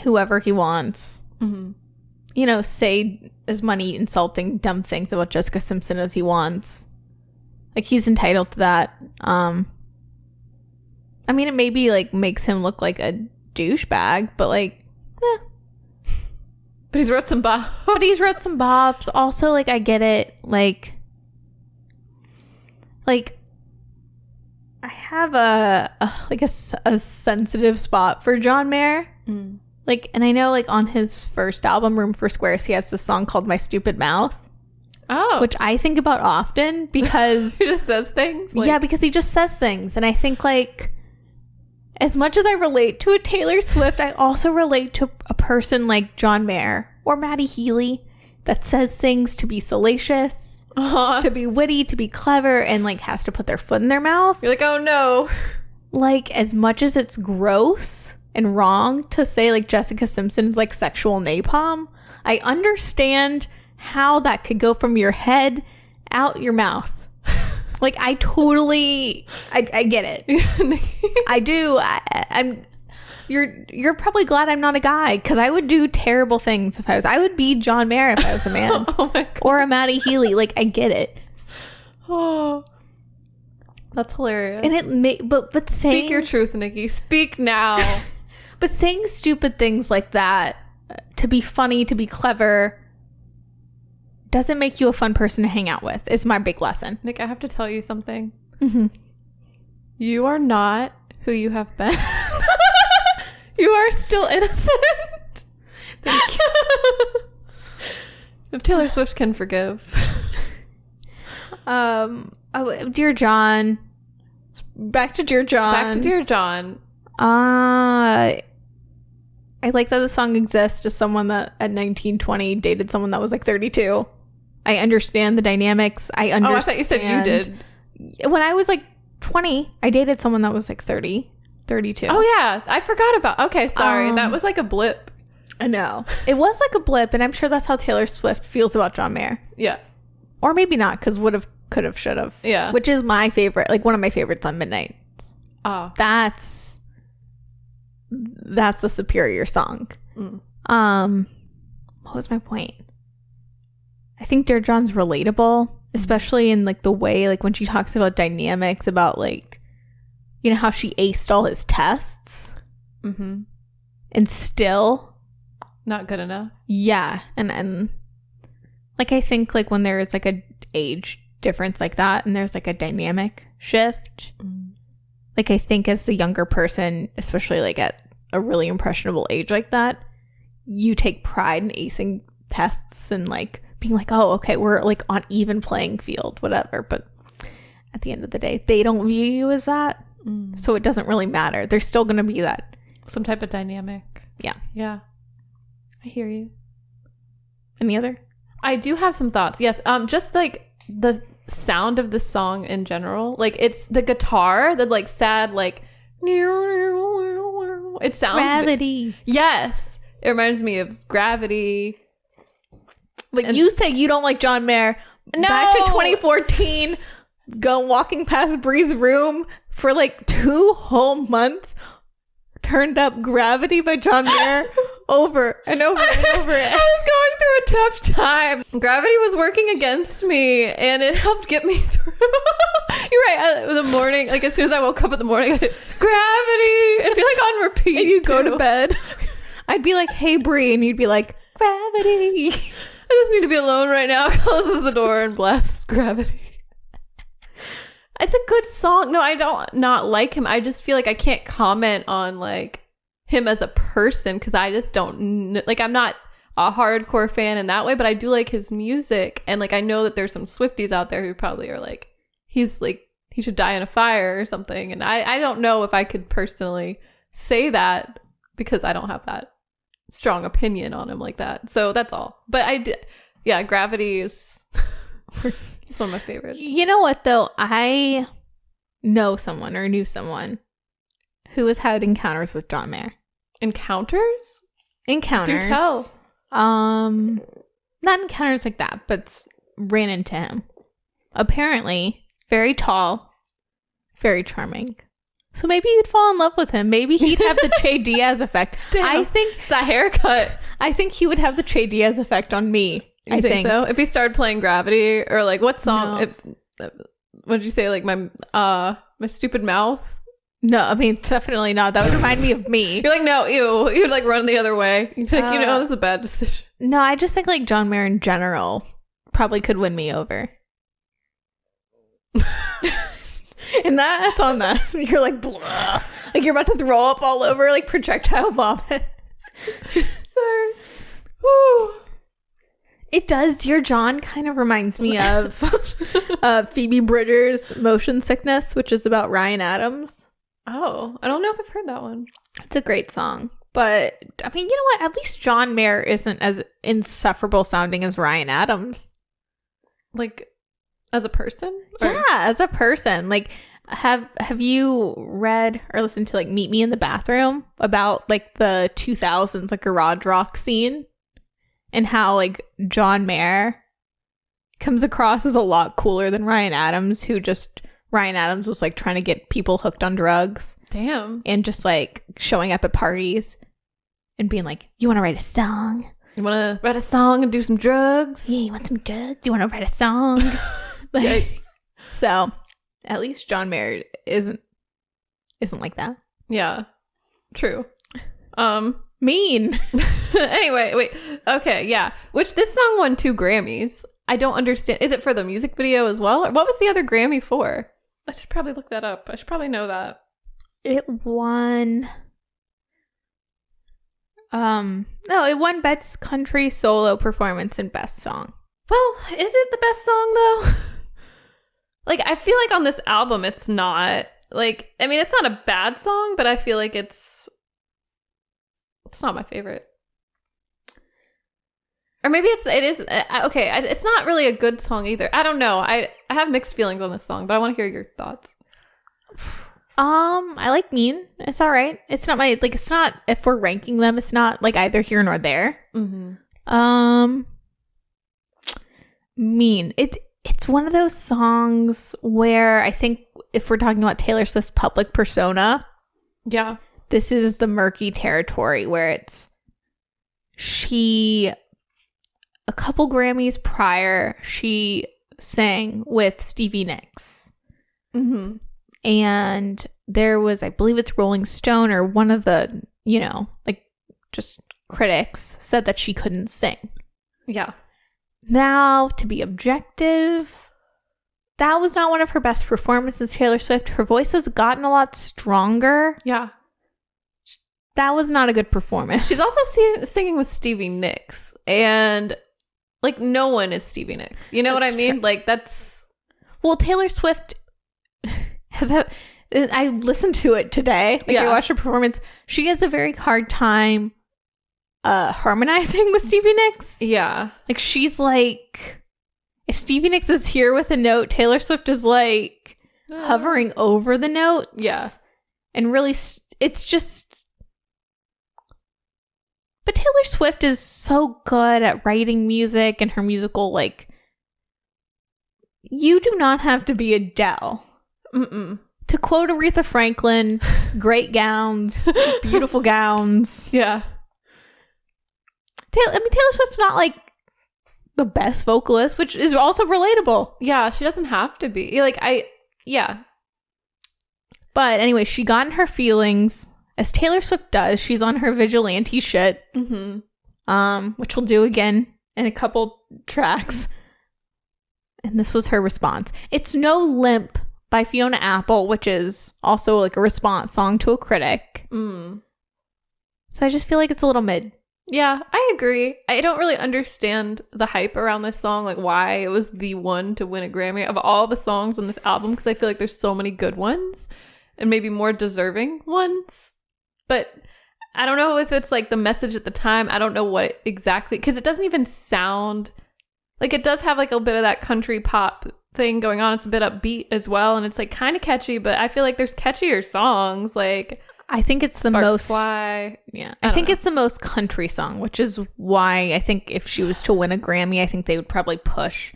whoever he wants.
Mm-hmm.
You know, say as many insulting, dumb things about Jessica Simpson as he wants. Like, he's entitled to that. I mean, it maybe like makes him look like a douchebag, but like,
But he's wrote some bops.
Also, like, I get it. Like I have a sensitive spot for John Mayer.
Mm.
Like, and I know like on his first album, Room for Squares, he has this song called My Stupid Mouth.
Oh.
which I think about often because
he just says things?
yeah, because he just says things. And I think like as much as I relate to a Taylor Swift, I also relate to a person like John Mayer or Maddie Healy that says things to be salacious, to be witty, to be clever, and like has to put their foot in their mouth.
You're like, oh no.
Like as much as it's gross and wrong to say like Jessica Simpson's like sexual napalm, I understand how that could go from your head out your mouth. Like I totally I get it. I do. I'm you're probably glad I'm not a guy because I would do terrible things if I would be John Mayer if I was a man.
Oh my God.
Or a Maddie Healy. Like I get it.
Oh, that's hilarious.
And it but saying,
speak your truth, Nikki. Speak now.
But saying stupid things like that to be funny, to be clever, doesn't make you a fun person to hang out with, is my big lesson.
Nick, I have to tell you something.
Mm-hmm.
You are not who you have been. You are still innocent.
Thank you.
If Taylor Swift can forgive.
Oh, Dear John. Back to Dear John.
Back to Dear John.
I like that the song exists as someone that at 19, 20 dated someone that was like 32. I understand the dynamics. I understand.
Oh, I thought you said you did.
When I was like 20, I dated someone that was like 30, 32.
Oh, yeah. I forgot about. Okay, sorry. That was like a blip.
I know. It was like a blip, and I'm sure that's how Taylor Swift feels about John Mayer.
Yeah.
Or maybe not, because would have, could have, should have.
Yeah.
Which is my favorite, like one of my favorites on Midnight.
Oh.
That's a superior song. What was my point? I think Dear John's relatable, especially in like the way, like when she talks about dynamics, about like, you know, how she aced all his tests and still
not good enough.
Yeah. And like, I think like when there is like a age difference like that and there's like a dynamic shift, like I think as the younger person, especially like at a really impressionable age like that, you take pride in acing tests and like being like, oh, okay, we're like on even playing field, whatever. But at the end of the day, they don't view you as that. So it doesn't really matter. There's still going to be that.
Some type of dynamic.
Yeah.
Yeah. I hear you.
Any other?
I do have some thoughts. Yes. Just like the sound of the song in general. Like it's the guitar, the like sad, like it sounds
Gravity.
Yes. It reminds me of Gravity.
Like you say you don't like John Mayer.
No.
Back to 2014, walking past Bree's room for like 2 whole months, turned up Gravity by John Mayer over and over and over.
I was going through a tough time. Gravity was working against me and it helped get me through. You're right. The morning, like as soon as I woke up in the morning, Gravity. It'd be like on repeat.
And you go to bed. I'd be like, hey, Bree. And you'd be like, Gravity.
I just need to be alone right now. Closes the door and blasts Gravity. It's a good song. No, I don't not like him. I just feel like I can't comment on like him as a person because I just don't like. I'm not a hardcore fan in that way, but I do like his music. And like I know that there's some Swifties out there who probably are like, he's like, he should die in a fire or something. And I don't know if I could personally say that because I don't have that strong opinion on him like that. So that's all. But I did. Yeah, Gravity is it's one of my favorites.
You know what though? I know someone or knew someone who has had encounters with John Mayer.
Encounters?
Encounters.
Do tell.
Not encounters like that, but ran into him. Apparently, very tall, very charming. So maybe you'd fall in love with him. Maybe he'd have the Che Diaz effect.
Damn.
I think
it's that haircut.
I think he would have the Che Diaz effect on me.
I think so. If he started playing Gravity or like what song?
No.
What did you say? Like my stupid mouth?
No, I mean definitely not. That would remind me of me.
You're like, no, ew. You'd like run the other way. You'd be like, this is a bad decision.
No, I just think like John Mayer in general probably could win me over. And that's on that. You're like, blah. Like you're about to throw up all over, like projectile vomit.
Sorry. Woo.
It does. Dear John kind of reminds me of Phoebe Bridgers' Motion Sickness, which is about Ryan Adams.
Oh, I don't know if I've heard that one.
It's a great song. But, I mean, you know what? At least John Mayer isn't as insufferable sounding as Ryan Adams.
Like, as a person?
Yeah, as a person. Like, have you read or listened to, like, Meet Me in the Bathroom about, like, the 2000s, like, garage rock scene? And how, like, John Mayer comes across as a lot cooler than Ryan Adams, Ryan Adams was, like, trying to get people hooked on drugs.
Damn.
And just, like, showing up at parties and being like, you want to write a song?
You want to write a song and do some drugs?
Yeah, you want some drugs? Do you want to write a song? Like, so, at least John Mayer isn't like that.
Yeah. True.
Mean.
Anyway, wait. Okay, yeah. This song won 2 Grammys. I don't understand. Is it for the music video as well? Or what was the other Grammy for? I should probably look that up. I should probably know that.
It won... No, it won Best Country Solo Performance and Best Song.
Well, is it the best song, though? Like, I feel like on this album, it's not. Like, I mean, it's not a bad song, but I feel like it's not my favorite. Or maybe it is. Okay, it's not really a good song either. I don't know. I have mixed feelings on this song, but I want to hear your thoughts.
I like Mean. It's all right. It's not my, like, it's not, if we're ranking them, it's not, like, either here nor there.
Mm-hmm.
Mean. It's one of those songs where I think if we're talking about Taylor Swift's public persona,
yeah,
this is the murky territory where a couple Grammys prior, she sang with Stevie Nicks.
Mm-hmm.
And there was, I believe it's Rolling Stone or one of the, like, just critics said that she couldn't sing.
Yeah.
Now, to be objective, that was not one of her best performances, Taylor Swift. Her voice has gotten a lot stronger.
Yeah.
That was not a good performance.
She's also singing with Stevie Nicks. And, like, no one is Stevie Nicks. You know what I mean?
True.
Like, that's...
Well, Taylor Swift... I listened to it today. Like, I watched her performance. She has a very hard time harmonizing with Stevie Nicks.
Yeah.
Like, she's like, if Stevie Nicks is here with a note, Taylor Swift is like hovering over the notes.
Yeah.
And really, it's just... But Taylor Swift is so good at writing music and her musical, like, you do not have to be Adele.
Mm-mm.
To quote Aretha Franklin, great gowns, beautiful gowns.
Yeah.
Taylor Swift's not, like, the best vocalist, which is also relatable.
Yeah, she doesn't have to be. Like, yeah.
But anyway, she got in her feelings, as Taylor Swift does. She's on her vigilante shit, which we'll do again in a couple tracks. And this was her response. It's No Limp by Fiona Apple, which is also like a response song to a critic.
So
I just feel like it's a little mid.
Yeah, I agree. I don't really understand the hype around this song, like why it was the one to win a Grammy of all the songs on this album, because I feel like there's so many good ones and maybe more deserving ones. But I don't know if it's like the message at the time. I don't know what exactly, because it doesn't even sound like, it does have like a bit of that country pop thing going on. It's a bit upbeat as well, and it's like kind of catchy, but I feel like there's catchier songs. Like,
I think it's the
Sparks
most
Fly.
Yeah, I think it's the most country song, which is why I think if she was to win a Grammy, I think they would probably push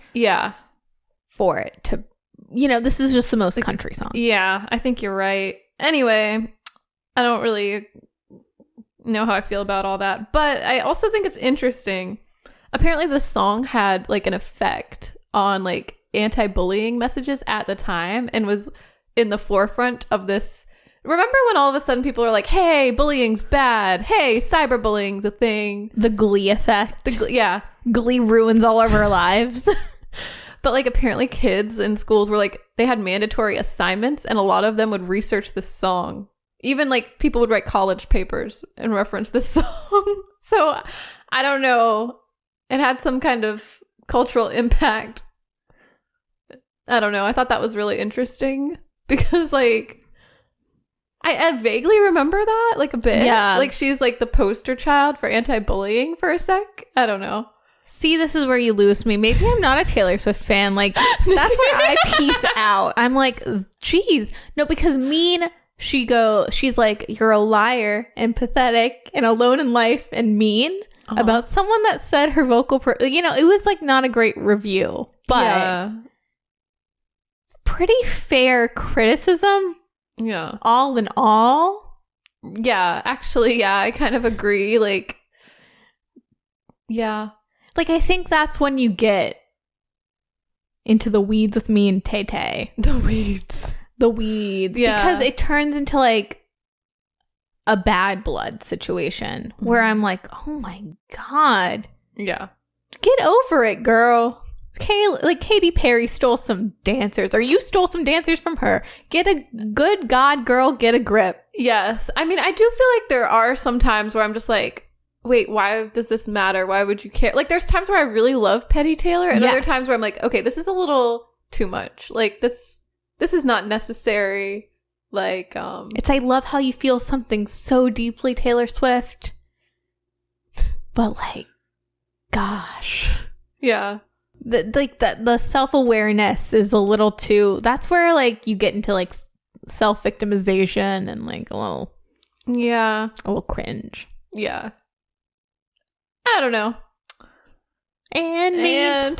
for it to, this is just the most country song.
Yeah, I think you're right. Anyway, I don't really know how I feel about all that, but I also think it's interesting. Apparently the song had like an effect on like anti-bullying messages at the time and was in the forefront of this. Remember when all of a sudden people are like, hey, bullying's bad. Hey, cyberbullying's a thing.
The Glee effect.
Yeah.
Glee ruins all of our lives.
But like apparently kids in schools were like, they had mandatory assignments and a lot of them would research this song. Even like people would write college papers and reference this song. So I don't know and had some kind of cultural impact. I don't know. I thought that was really interesting because like I vaguely remember that like a bit.
Yeah.
Like she's like the poster child for anti-bullying for a sec. I don't know.
See, this is where you lose me. Maybe I'm not a Taylor Swift fan. Like, that's where I peace out. I'm like, geez. No, because Mean, she's like, you're a liar and pathetic and alone in life and mean about someone that said her vocal, it was like not a great review, but pretty fair criticism.
Yeah.
All in all.
Yeah, actually, yeah, I kind of agree. Like, yeah.
Like, I think that's when you get into the weeds with me and Tay Tay.
The weeds.
Yeah. Because it turns into, like, a bad blood situation where I'm like, oh, my God.
Yeah.
Get over it, girl. Katy Perry stole some dancers, or you stole some dancers from her. Get a good God, girl, get a grip.
Yes. I mean, I do feel like there are some times where I'm just like, wait, why does this matter? Why would you care? Like, there's times where I really love Petty Taylor, and other times where I'm like, okay, this is a little too much. Like, this is not necessary. Like,
it's I love how you feel something so deeply, Taylor Swift. But like, gosh.
Yeah.
The self-awareness is a little too, that's where like you get into like self-victimization and like a little cringe.
Yeah. I don't know.
And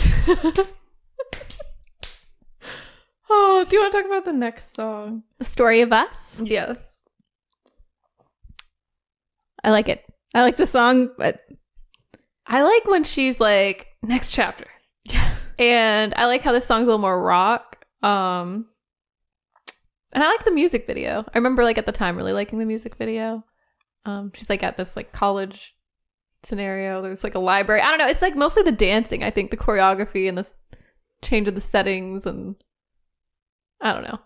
oh, do you want to talk about the next song?
The Story of Us?
Yes.
I like it. I like the song, but
I like when she's like, next chapter.
Yeah.
And I like how this song's a little more rock. And I like the music video. I remember like at the time really liking the music video. She's like at this like college scenario. There's like a library. I don't know. It's like mostly the dancing. I think the choreography and the change of the settings, and I don't know.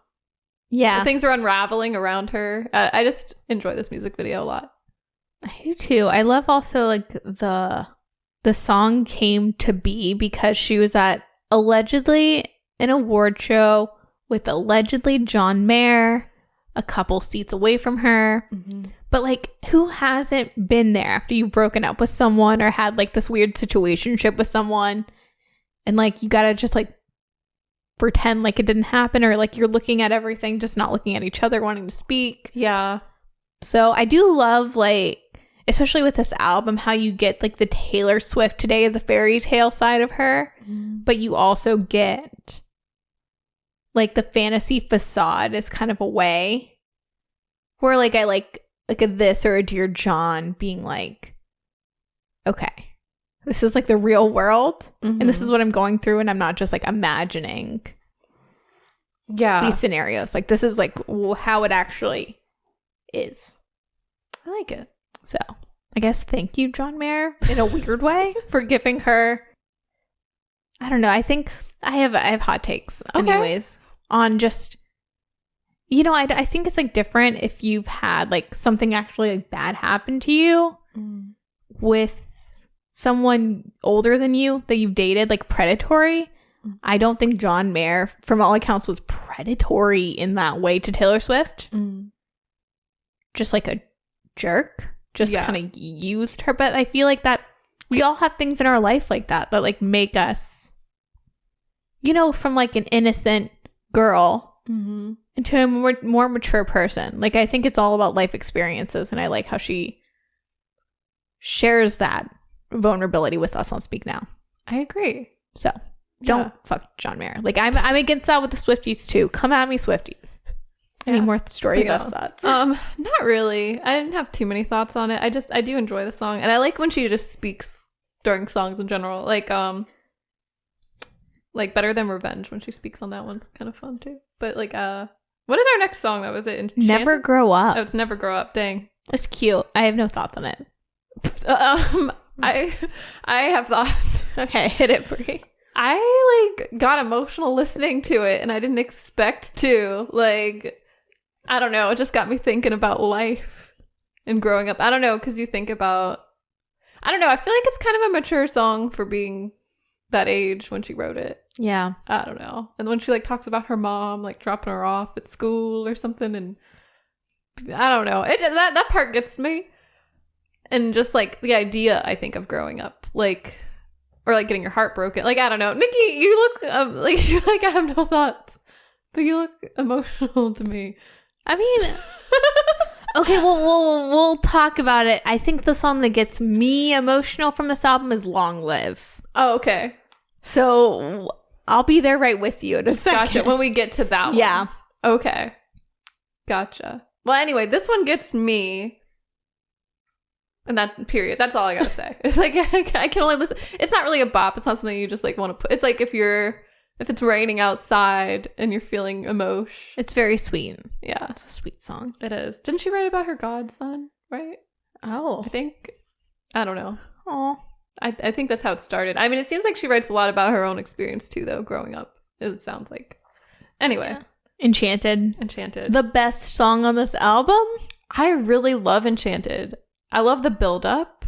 Yeah.
Things are unraveling around her. I just enjoy this music video a lot.
I do too. I love also like the song came to be because she was at allegedly an award show with allegedly John Mayer, a couple seats away from her. Mm-hmm. But like, who hasn't been there after you've broken up with someone or had like this weird situationship with someone, and like you gotta just like pretend like it didn't happen, or like you're looking at everything, just not looking at each other, wanting to speak.
Yeah.
So I do love like, especially with this album, how you get like the Taylor Swift today as a fairy tale side of her, but you also get like the fantasy facade is kind of a way where like I like a This or a Dear John being like, okay, this is like the real world, and this is what I'm going through, and I'm not just like imagining these scenarios. Like, this is like how it actually is.
I like it.
So I guess thank you, John Mayer, in a weird way, for giving her, I don't know, I think I have hot takes anyways on just, you know, I think it's like different if you've had like something actually like bad happen to you with someone older than you that you've dated, like predatory. I don't think John Mayer, from all accounts, was predatory in that way to Taylor Swift. Just like a jerk. Just kind of used her. But I feel like that we all have things in our life like that like make us, you know, from like an innocent girl into a more mature person. Like, I think it's all about life experiences, and I like how she shares that vulnerability with us on Speak Now.
I agree.
So don't fuck John Mayer. Like, I'm against that with the Swifties too. Come at me, Swifties. Any more Story of Us thoughts?
Not really. I didn't have too many thoughts on it. I do enjoy the song, and I like when she just speaks during songs in general. Like Better Than Revenge, when she speaks on that one's kind of fun too. But like, what is our next song? That was it. Enchanted?
Never Grow Up.
Oh, it's Never Grow Up. Dang,
it's cute. I have no thoughts on it.
I have thoughts.
Okay, hit it, Brie.
I like got emotional listening to it, and I didn't expect to. Like, I don't know. It just got me thinking about life and growing up. I don't know, because you think about, I don't know. I feel like it's kind of a mature song for being that age when she wrote it.
Yeah.
I don't know. And when she like talks about her mom like dropping her off at school or something, and I don't know. That part gets me. And just like the idea, I think, of growing up, like, or like getting your heart broken. Like, I don't know. Nikki, you look like you're like, I have no thoughts, but you look emotional to me.
I mean, okay, we'll talk about it. I think the song that gets me emotional from this album is Long Live.
Oh, okay.
So I'll be there right with you in a second.
Gotcha. When we get to that one.
Yeah.
Okay. Gotcha. Well, anyway, this one gets me. And that period. That's all I gotta say. It's like I can only listen. It's not really a bop. It's not something you just like want to put. It's like if it's raining outside and you're feeling emotion.
It's very sweet.
Yeah,
It's a sweet song.
it is. Didn't she write about her godson? Right.
Oh.
I think. I don't know.
Oh.
I think that's how it started. I mean, it seems like she writes a lot about her own experience too, though. Growing up, it sounds like. Anyway,
Yeah. Enchanted.
Enchanted.
The best song on this album?
I really love Enchanted. I love the build up.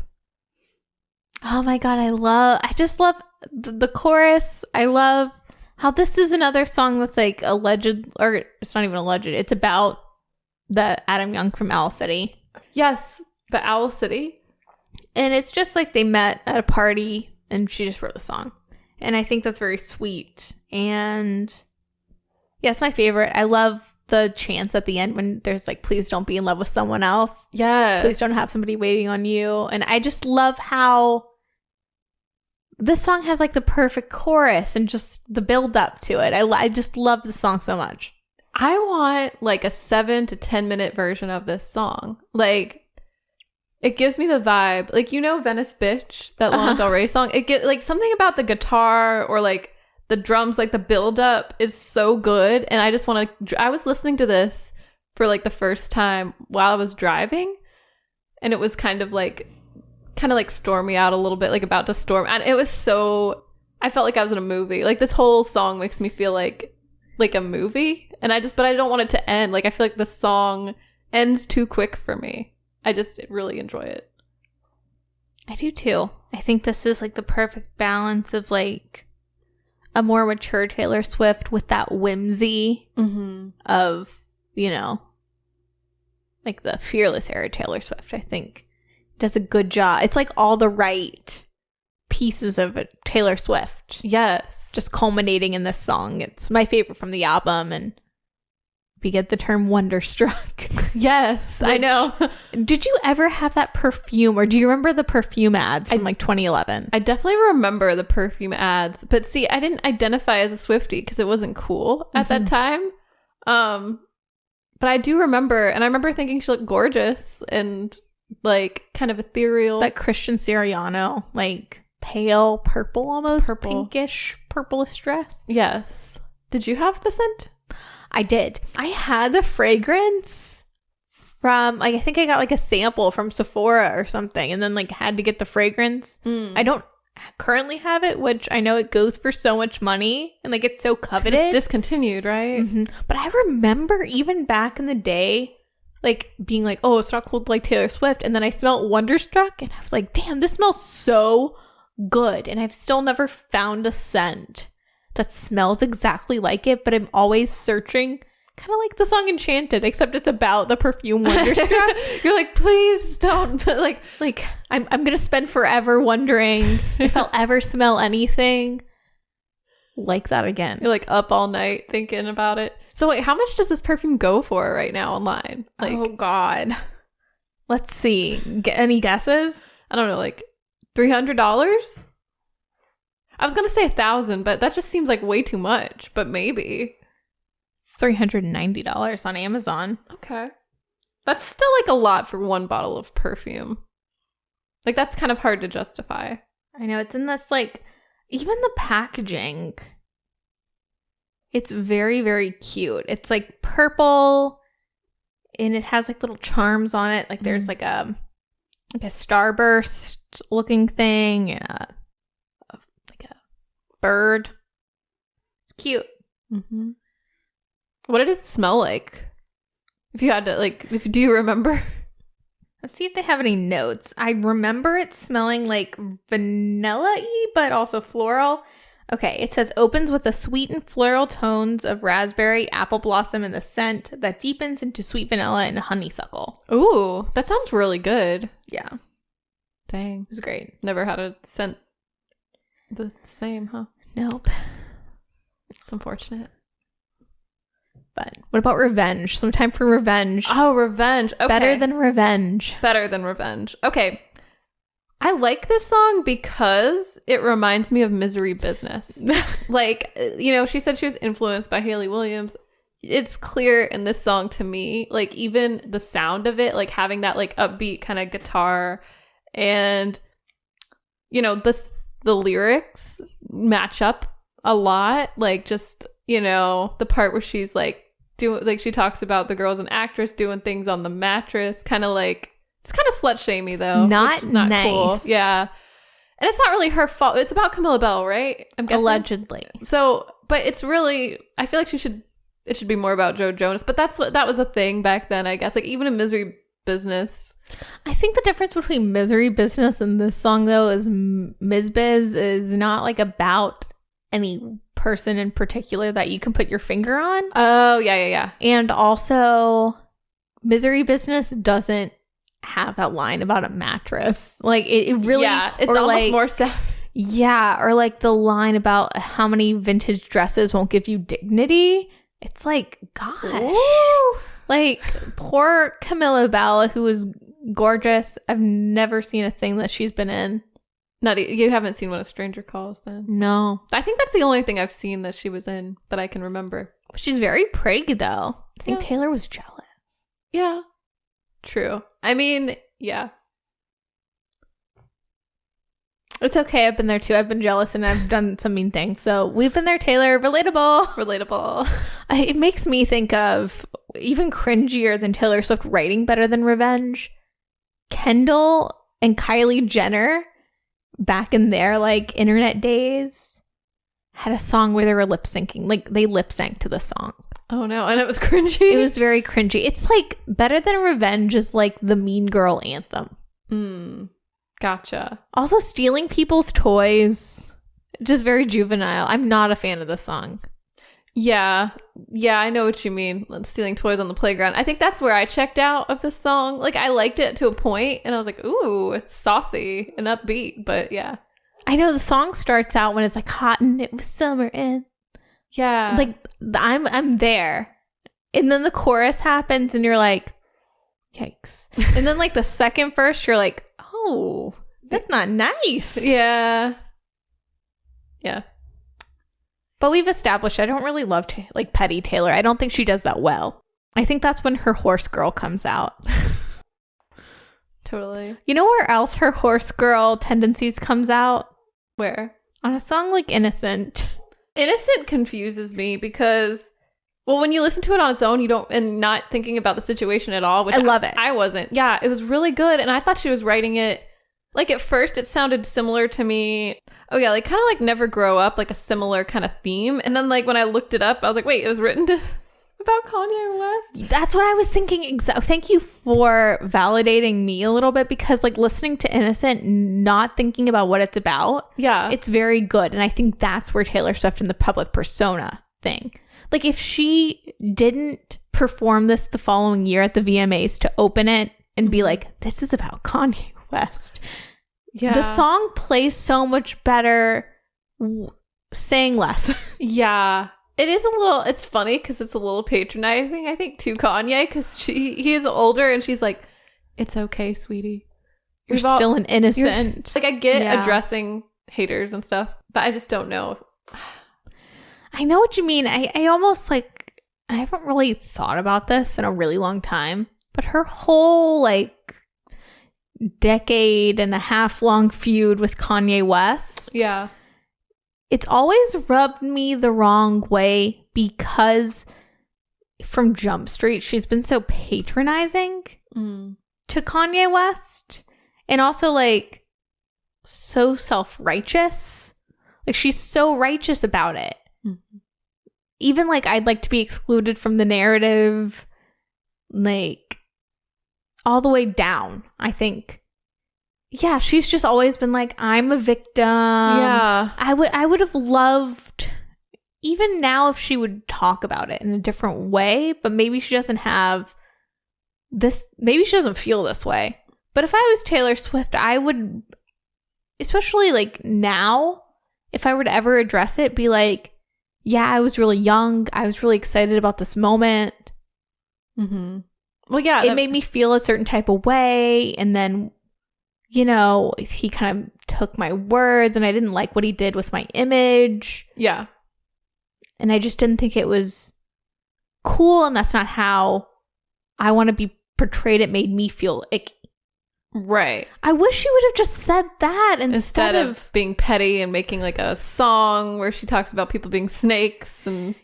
Oh my god, I just love the chorus. I love how this is another song that's like alleged, or it's not even alleged. It's about the Adam Young from Owl City.
Yes, but Owl City.
And it's just like they met at a party and she just wrote the song. And I think that's very sweet. And yeah, it's my favorite. I love the chants at the end when there's like, please don't be in love with someone else.
Yeah.
Please don't have somebody waiting on you. And I just love how this song has like the perfect chorus and just the build up to it. I just love the song so much.
I want like a 7 to 10 minute version of this song. Like, it gives me the vibe. Like, you know, Venice Bitch, that Lana Del Rey song. It get like something about the guitar or like the drums, like the build up is so good. And I just want to, I was listening to this for like the first time while I was driving. And it was kind of like stormy out a little bit, like about to storm. And it was so, I felt like I was in a movie. Like this whole song makes me feel like a movie. And but I don't want it to end. Like I feel like the song ends too quick for me. I just really enjoy it.
I do too. I think this is like the perfect balance of like a more mature Taylor Swift with that whimsy of, you know, like the Fearless era Taylor Swift. I think does a good job. It's like all the right pieces of it, Taylor Swift.
Yes.
Just culminating in this song. It's my favorite from the album. And we get the term Wonderstruck.
Yes, I know.
Did you ever have that perfume, or do you remember the perfume ads from like 2011?
I definitely remember the perfume ads, but see, I didn't identify as a Swiftie because it wasn't cool at that time. But I do remember, and I remember thinking she looked gorgeous and like kind of ethereal.
That Christian Siriano, like pale purple, almost pinkish, purplish dress.
Yes. Did you have the scent?
I did. I had the fragrance from, like, I think I got like a sample from Sephora or something, and then like had to get the fragrance. I don't currently have it, which I know it goes for so much money and like it's so coveted.
It's discontinued, right?
But I remember even back in the day, like being like, oh, it's not cool to like Taylor Swift. And then I smelled Wonderstruck and I was like, damn, this smells so good. And I've still never found a scent that smells exactly like it, but I'm always searching, kind of like the song Enchanted, except it's about the perfume Wonderstruck.
You're like, please don't. like
I'm gonna spend forever wondering if I'll ever smell anything like that again.
You're like up all night thinking about it. So wait, how much does this perfume go for right now online? Like,
oh God, let's see. Any guesses?
I don't know, like $300. I was gonna say 1,000, but that just seems like way too much. But maybe
it's $390 on Amazon.
Okay, that's still like a lot for one bottle of perfume. Like that's kind of hard to justify.
I know, it's in this like, even the packaging. It's very, very cute. It's like purple, and it has like little charms on it. Like there's like a starburst looking thing and a bird. It's cute.
What did it smell like? If you had to, like, do you remember?
Let's see if they have any notes. I remember it smelling like vanilla-y, but also floral. Okay, it says opens with the sweet and floral tones of raspberry, apple blossom, and the scent that deepens into sweet vanilla and honeysuckle.
Ooh, that sounds really good.
Yeah.
Dang.
It was great.
Never had a scent the same, huh?
Nope.
It's unfortunate.
But what about revenge? Some time for revenge.
Oh, revenge. Okay.
Better than revenge.
Better than revenge. Okay. I like this song because it reminds me of Misery Business. Like, you know, she said she was influenced by Hayley Williams. It's clear in this song to me, like even the sound of it, like having that like upbeat kind of guitar and, you know, the lyrics match up a lot. Like just, you know, the part where she's like, she talks about the girl's an actress doing things on the mattress, kind of like, it's kind of slut shamey though.
Not nice.
Cool. Yeah. And it's not really her fault. It's about Camilla Bell, right? I'm guessing.
Allegedly.
So, but it's really, I feel like it should be more about Joe Jonas, but that was a thing back then, I guess. Like even in Misery Business.
I think the difference between Misery Business and this song though is Ms. Biz is not like about any person in particular that you can put your finger on.
Oh, yeah.
And also Misery Business doesn't have that line about a mattress. Like it really,
yeah, it's almost like, more sad.
Yeah, or like the line about how many vintage dresses won't give you dignity. It's like, gosh.
Ooh.
Like poor Camilla Bell, who is gorgeous. I've never seen a thing that she's been in.
You haven't seen When a Stranger Calls then?
No.
I think that's the only thing I've seen that she was in that I can remember.
She's very pretty though. I think Taylor was jealous.
Yeah. True. I mean, yeah.
It's okay. I've been there too. I've been jealous and I've done some mean things. So we've been there, Taylor. Relatable. It makes me think of even cringier than Taylor Swift writing Better Than Revenge. Kendall and Kylie Jenner, back in their like internet days, had a song where they were lip syncing. Like they lip synced to the song.
Oh no, and it was cringy.
It was very cringy. It's like Better Than Revenge is like the Mean Girl anthem.
Gotcha.
Also stealing people's toys. Just very juvenile. I'm not a fan of the song.
Yeah, I know what you mean. Stealing toys on the playground. I think that's where I checked out of the song. Like I liked it to a point and I was like, ooh, saucy and upbeat, but yeah.
I know the song starts out when it's like hot and it was summer and
yeah.
Like I'm there. And then the chorus happens and you're like, yikes. And then like the second verse, you're like, oh, that's not nice.
Yeah.
But we've established I don't really love like petty Taylor. I don't think she does that well. I think that's when her horse girl comes out.
Totally.
You know where else her horse girl tendencies comes out?
Where?
On a song like Innocent.
Innocent confuses me because, well, when you listen to it on its own, you don't, and not thinking about the situation at all, which
I love it.
I wasn't. Yeah, it was really good. And I thought she was writing it, like at first it sounded similar to me. Oh yeah, like kind of like Never Grow Up, like a similar kind of theme. And then like when I looked it up, I was like, wait, it was written about Kanye West?
That's what I was thinking. Thank you for validating me a little bit, because like listening to Innocent, not thinking about what it's about.
Yeah.
It's very good. And I think that's where Taylor Swift and the public persona thing. Like if she didn't perform this the following year at the VMAs to open it and be like, this is about Kanye West.
Yeah.
The song plays so much better saying less.
Yeah. It is a little, it's funny because it's a little patronizing, I think, to Kanye, because he is older and she's like, it's okay, sweetie.
You're still an innocent.
Like, I get addressing haters and stuff, but I just don't know.
I know what you mean. I almost like, I haven't really thought about this in a really long time, but her whole like decade and a half long feud with Kanye West.
Yeah.
It's always rubbed me the wrong way because from Jump Street, she's been so patronizing to Kanye West, and also like so self-righteous. Like she's so righteous about it. Mm-hmm. Even like I'd like to be excluded from the narrative. Like all the way down, I think. Yeah, she's just always been like, I'm a victim.
Yeah.
I would have loved, even now, if she would talk about it in a different way, but maybe she doesn't have this, maybe she doesn't feel this way. But if I was Taylor Swift, I would, especially like now, if I were to ever address it, be like, yeah, I was really young. I was really excited about this moment.
Mm-hmm. Well, yeah.
It made me feel a certain type of way. And then, you know, he kind of took my words and I didn't like what he did with my image.
Yeah.
And I just didn't think it was cool. And that's not how I want to be portrayed. It made me feel icky.
Right.
I wish she would have just said that instead
of being petty and making like a song where she talks about people being snakes and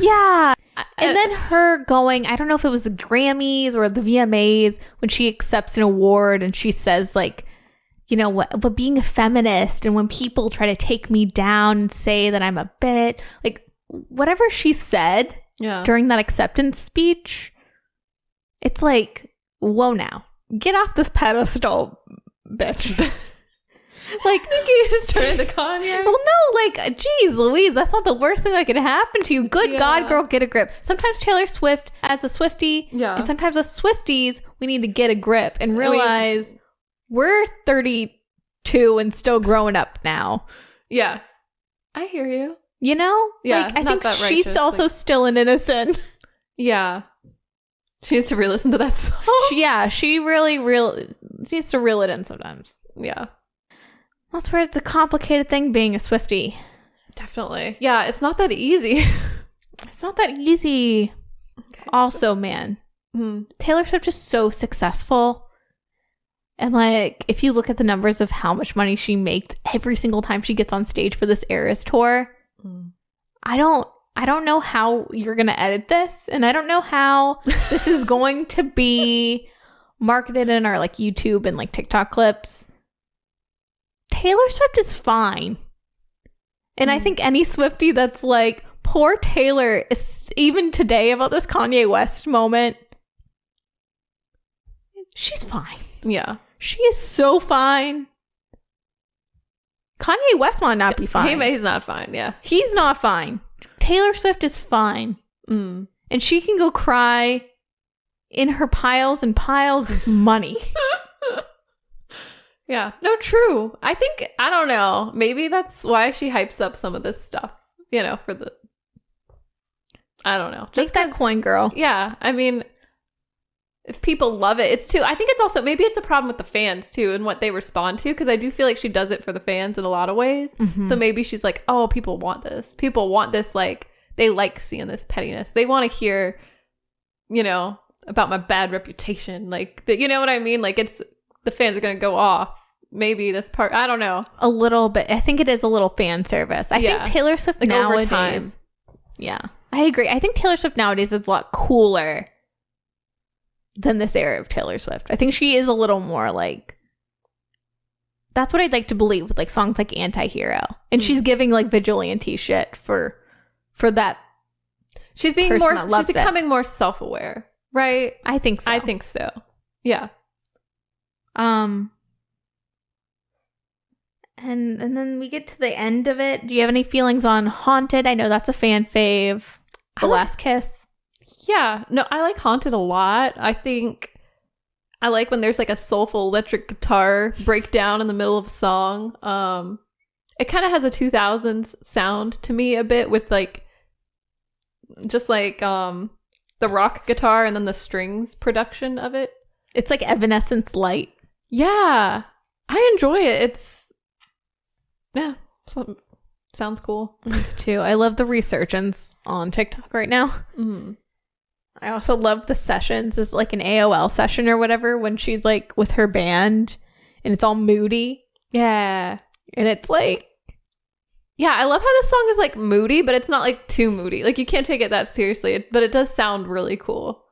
yeah. And then her going, I don't know if it was the Grammys or the VMAs, when she accepts an award and she says like, you know what, but being a feminist, and when people try to take me down and say that I'm a bit, like whatever she said during that acceptance speech, it's like, whoa, now get off this pedestal, bitch. Like,
I think he just turned into Kanye.
Well, no, like, geez, Louise, that's not the worst thing that could happen to you. Good God, girl, get a grip. Sometimes Taylor Swift, as a Swiftie, and sometimes as Swifties, we need to get a grip and realize we're 32 and still growing up now.
Yeah. I hear you.
You know?
Yeah.
Like, I think she's also still an innocent.
Yeah. She needs to re-listen to that song.
She really she needs to reel it in sometimes.
Yeah.
That's where it's a complicated thing being a Swiftie.
Definitely. Yeah, it's not that easy.
It's not that easy. Okay, also, man,
Mm-hmm.
Taylor Swift is so successful. And like, if you look at the numbers of how much money she makes every single time she gets on stage for this Eras tour, I don't know how you're going to edit this. And I don't know how this is going to be marketed in our like YouTube and like TikTok clips. Taylor Swift is fine. And I think any Swiftie that's like, poor Taylor, is even today about this Kanye West moment, she's fine.
Yeah.
She is so fine. Kanye West might not be fine.
He's not fine, yeah.
He's not fine. Taylor Swift is fine. And she can go cry in her piles and piles of money.
Yeah. No, true. I think, I don't know. Maybe that's why she hypes up some of this stuff, you know, for the, I don't know.
Just that coin, girl.
Yeah. I mean, if people love it, it's too, I think it's also, maybe it's the problem with the fans too and what they respond to, because I do feel like she does it for the fans in a lot of ways. So maybe she's like, oh, people want this. People want this, like, they like seeing this pettiness. They want to hear, you know, about my bad reputation. Like, you know what I mean? Like, it's, the fans are going to go off. Maybe this part, I don't know.
A little bit. I think it is a little fan service. I think Taylor Swift like nowadays. Over time. Yeah, I agree. I think Taylor Swift nowadays is a lot cooler than this era of Taylor Swift. I think she is a little more like, that's what I'd like to believe with like songs like Anti-Hero. And she's giving like vigilante shit for that.
She's being more, she's becoming more self-aware, right?
I think so.
I think so. Yeah.
And then we get to the end of it. Do you have any feelings on Haunted? I know that's a fan fave. The Last Kiss.
Yeah. No, I like Haunted a lot. I think I like when there's like a soulful electric guitar breakdown in the middle of a song. It kind of has a 2000s sound to me a bit, with like just like the rock guitar and then the strings production of it.
It's like Evanescence light.
Yeah. I enjoy it. It's sounds cool.
Me too. I love the resurgence on TikTok right now. I also love the sessions. It's like an AOL session or whatever when she's like with her band and it's all moody.
Yeah.
And it's like,
yeah, I love how this song is like moody, but it's not like too moody. Like you can't take it that seriously, but it does sound really cool.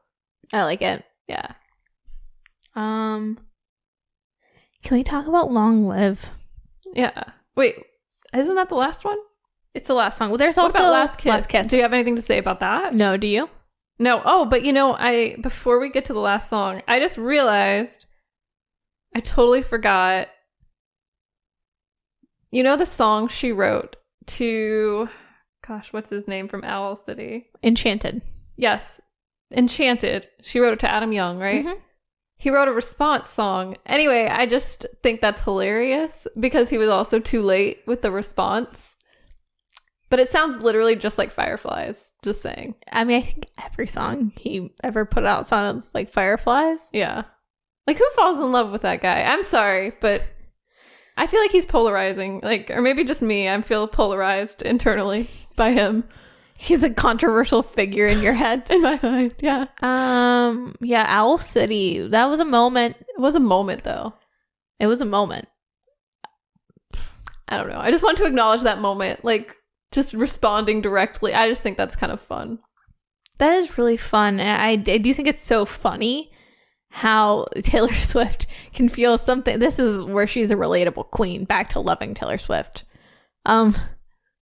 I like it.
Yeah.
Can we talk about Long Live?
Yeah. Wait, isn't that the last one?
It's the last song. Well, there's also
Last Kiss.
Last Kiss.
Do you have anything to say about that?
No, do you?
No. Oh, but before we get to the last song, I just realized I totally forgot. You know the song she wrote to, gosh, what's his name from Owl City?
Enchanted.
Yes. Enchanted. She wrote it to Adam Young, right? Mm-hmm. He wrote a response song. Anyway, I just think that's hilarious because he was also too late with the response. But it sounds literally just like Fireflies. Just saying.
I mean, I think every song he ever put out sounds like Fireflies.
Yeah. Like, who falls in love with that guy? I'm sorry, but I feel like he's polarizing. Like, or maybe just me. I feel polarized internally by him.
He's a controversial figure in your head.
In my mind, yeah.
Yeah, Owl City. That was a moment.
It was a moment, though.
It was a moment.
I don't know. I just want to acknowledge that moment. Like, just responding directly. I just think that's kind of fun.
That is really fun. I do think it's so funny how Taylor Swift can feel something. This is where she's a relatable queen. Back to loving Taylor Swift.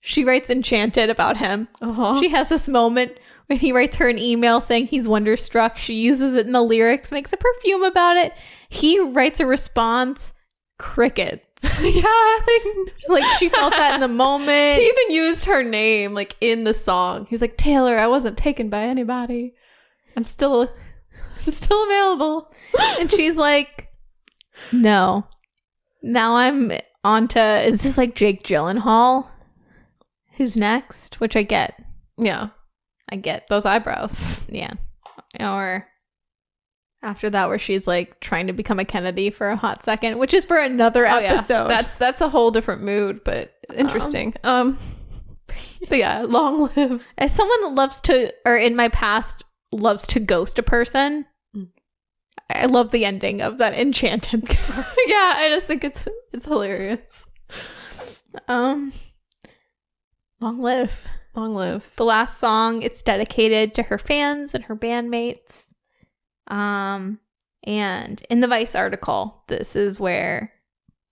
She writes Enchanted about him. Uh-huh. She has this moment when he writes her an email saying he's Wonderstruck. She uses it in the lyrics, makes a perfume about it. He writes a response, crickets.
Yeah.
Like she felt that in the moment.
He even used her name like in the song. He was like, Taylor, I wasn't taken by anybody. I'm still available.
And she's like, no. Now I'm onto, is this like Jake Gyllenhaal? Who's next? Which I get.
Yeah.
I get
those eyebrows.
Yeah. Or after that where she's like trying to become a Kennedy for a hot second, which is for another episode.
Yeah. That's a whole different mood, but interesting. But yeah, long live.
As someone that loves to, or in my past loves to ghost a person, I love the ending of that Enchanted story.
Yeah, I just think it's hilarious.
Long live.
Long live.
The last song, it's dedicated to her fans and her bandmates. And in the Vice article, this is where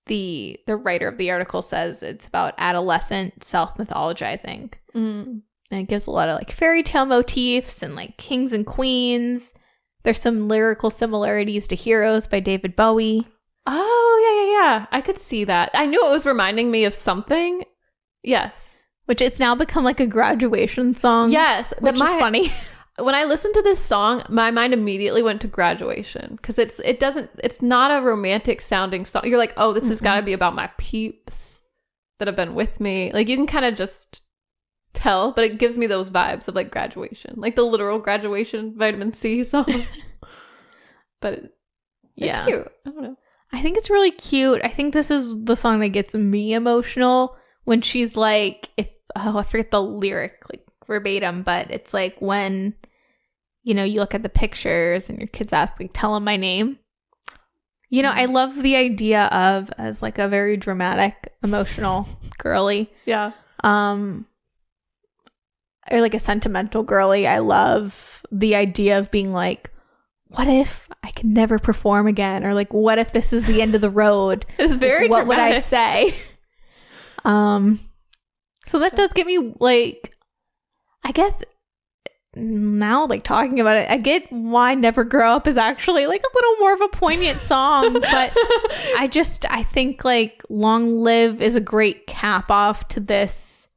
the writer of the article says it's about adolescent self-mythologizing. And it gives a lot of like fairy tale motifs and like kings and queens. There's some lyrical similarities to Heroes by David Bowie.
Oh, yeah. I could see that. I knew it was reminding me of something. Yes.
Which it's now become like a graduation song.
Yes.
Which is funny.
When I listened to this song, my mind immediately went to graduation because it's not a romantic sounding song. You're like, oh, this has got to be about my peeps that have been with me. Like you can kind of just tell, but it gives me those vibes of like graduation, like the literal graduation Vitamin C song. But it's cute. I don't know.
I think it's really cute. I think this is the song that gets me emotional when she's like, I forget the lyric like verbatim, but it's like when, you look at the pictures and your kids ask, like, tell them my name. I love the idea of as like a very dramatic, emotional girly.
Yeah.
Or like a sentimental girly. I love the idea of being like, what if I can never perform again? Or like, what if this is the end of the road?
It's very
like, what
dramatic.
would I say? So that does get me like, I guess now like talking about it, I get why Never Grow Up is actually like a little more of a poignant song, but I think like Long Live is a great cap off to this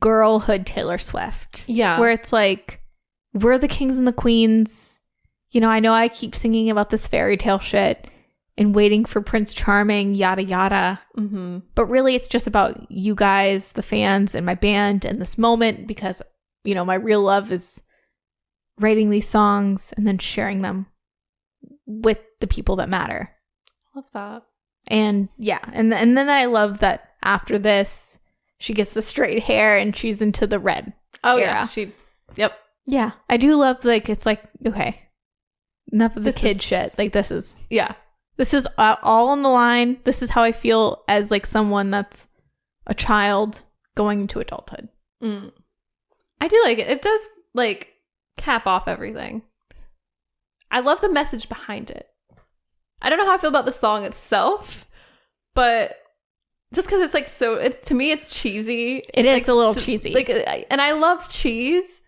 girlhood Taylor Swift.
Yeah.
Where it's like, we're the kings and the queens. I know I keep singing about this fairy tale shit and waiting for Prince Charming, yada, yada.
Mm-hmm.
But really, it's just about you guys, the fans, and my band, and this moment because, my real love is writing these songs and then sharing them with the people that matter.
Love that.
And yeah, and then I love that after this, she gets the straight hair and she's into the red.
Oh,
era.
Yeah. Yep.
Yeah. I do love, like, it's like, okay, enough of the kid shit. Like, this is...
Yeah.
This is all on the line. This is how I feel as like someone that's a child going into adulthood.
I do like it. It does like cap off everything. I love the message behind it. I don't know how I feel about the song itself, but just because it's like to me it's cheesy.
It is
like,
a little cheesy.
Like, and I love cheese,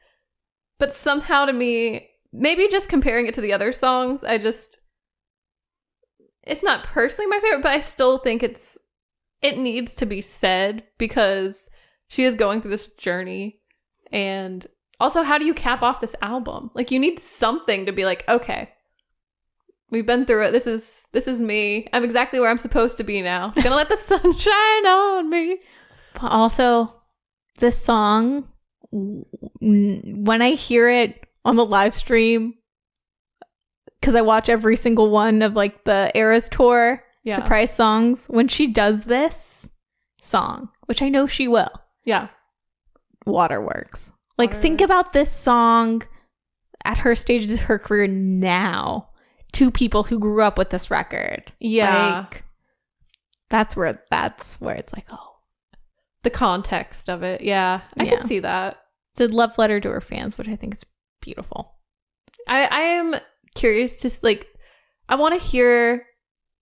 But somehow to me, maybe just comparing it to the other songs, it's not personally my favorite, but I still think it needs to be said because she is going through this journey. And also, how do you cap off this album? Like, you need something to be like, okay, we've been through it. This is me. I'm exactly where I'm supposed to be now. I'm gonna let the sun shine on me.
But also, this song, when I hear it on the live stream, because I watch every single one of like the Eras Tour surprise songs, when she does this song, which I know she will.
Yeah.
Waterworks. Like, think about this song at her stage of her career now to people who grew up with this record.
Yeah.
Like, that's where it's like, oh.
The context of it. Yeah. I can see that.
It's a love letter to her fans, which I think is beautiful.
I am curious to, like, I want to hear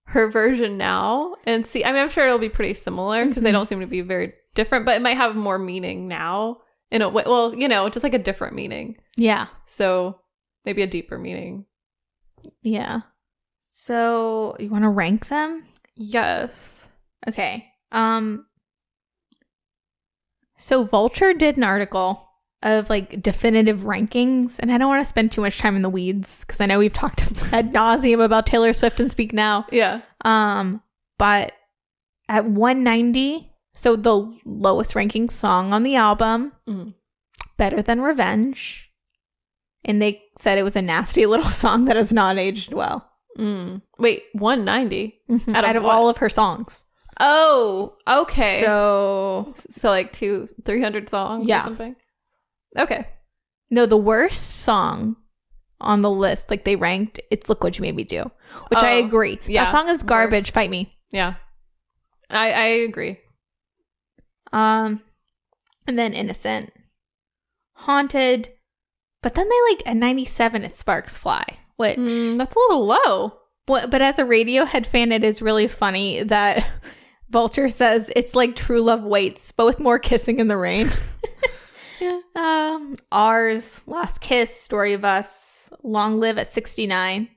her version now and see. I mean, I'm sure it'll be pretty similar because they don't seem to be very different, but it might have more meaning now in a way. Well, you know, just like a different meaning.
Yeah.
So maybe a deeper meaning.
Yeah. So you want to rank them?
Yes.
Okay. So Vulture did an article of like definitive rankings, and I don't want to spend too much time in the weeds because I know we've talked ad nauseum about Taylor Swift and Speak Now.
Yeah.
But at 190, so the lowest ranking song on the album, Better Than Revenge, and they said it was a nasty little song that has not aged well.
Wait, 190
out of all of her songs.
Oh, okay.
So
like 300 songs or something? Okay.
No, the worst song on the list, like they ranked, it's Look What You Made Me Do, which I agree.
Yeah.
That song is garbage.
Worst.
Fight me.
Yeah. I agree.
And then Innocent. Haunted. But then they like at 97 it's Sparks Fly, which
that's a little low.
But as a Radiohead fan, it is really funny that Vulture says it's like True Love Waits, but with more kissing in the rain.
Yeah.
Ours, Last Kiss, Story of Us, Long Live at 69.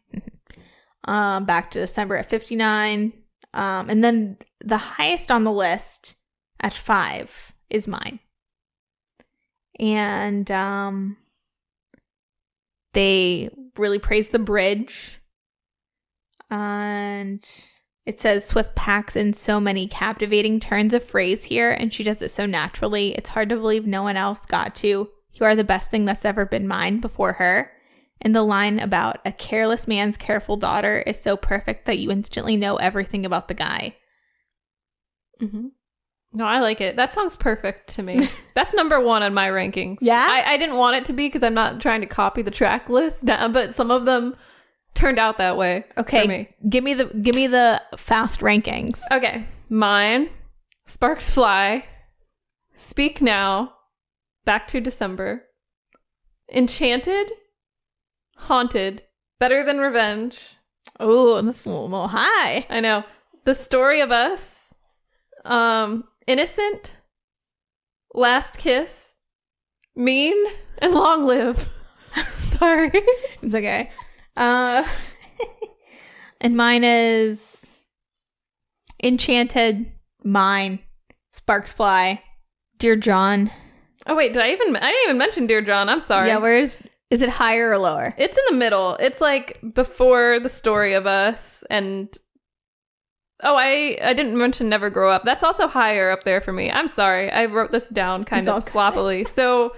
Back to December at 59. And then the highest on the list at 5 is Mine. And they really praise the bridge. And it says Swift packs in so many captivating turns of phrase here, and she does it so naturally. It's hard to believe no one else got to. You are the best thing that's ever been mine before her. And the line about a careless man's careful daughter is so perfect that you instantly know everything about the guy.
No, I like it. That song's perfect to me. That's number 1 on my rankings.
Yeah?
I didn't want it to be because I'm not trying to copy the track list, but some of them turned out that way.
Okay,
for me.
give me the fast rankings.
Okay, Mine, Sparks Fly, Speak Now, Back to December, Enchanted, Haunted, Better Than Revenge.
Oh, that's a little high.
I know. The Story of Us, Innocent, Last Kiss, Mean, and Long Live. Sorry.
It's okay. And mine is Enchanted, Mine, Sparks Fly, Dear John.
Oh wait, I didn't even mention Dear John. I'm sorry.
Yeah, is it higher or lower?
It's in the middle. It's like before The Story of Us, and I didn't mention Never Grow Up. That's also higher up there for me. I'm sorry. I wrote this down kind of sloppily. So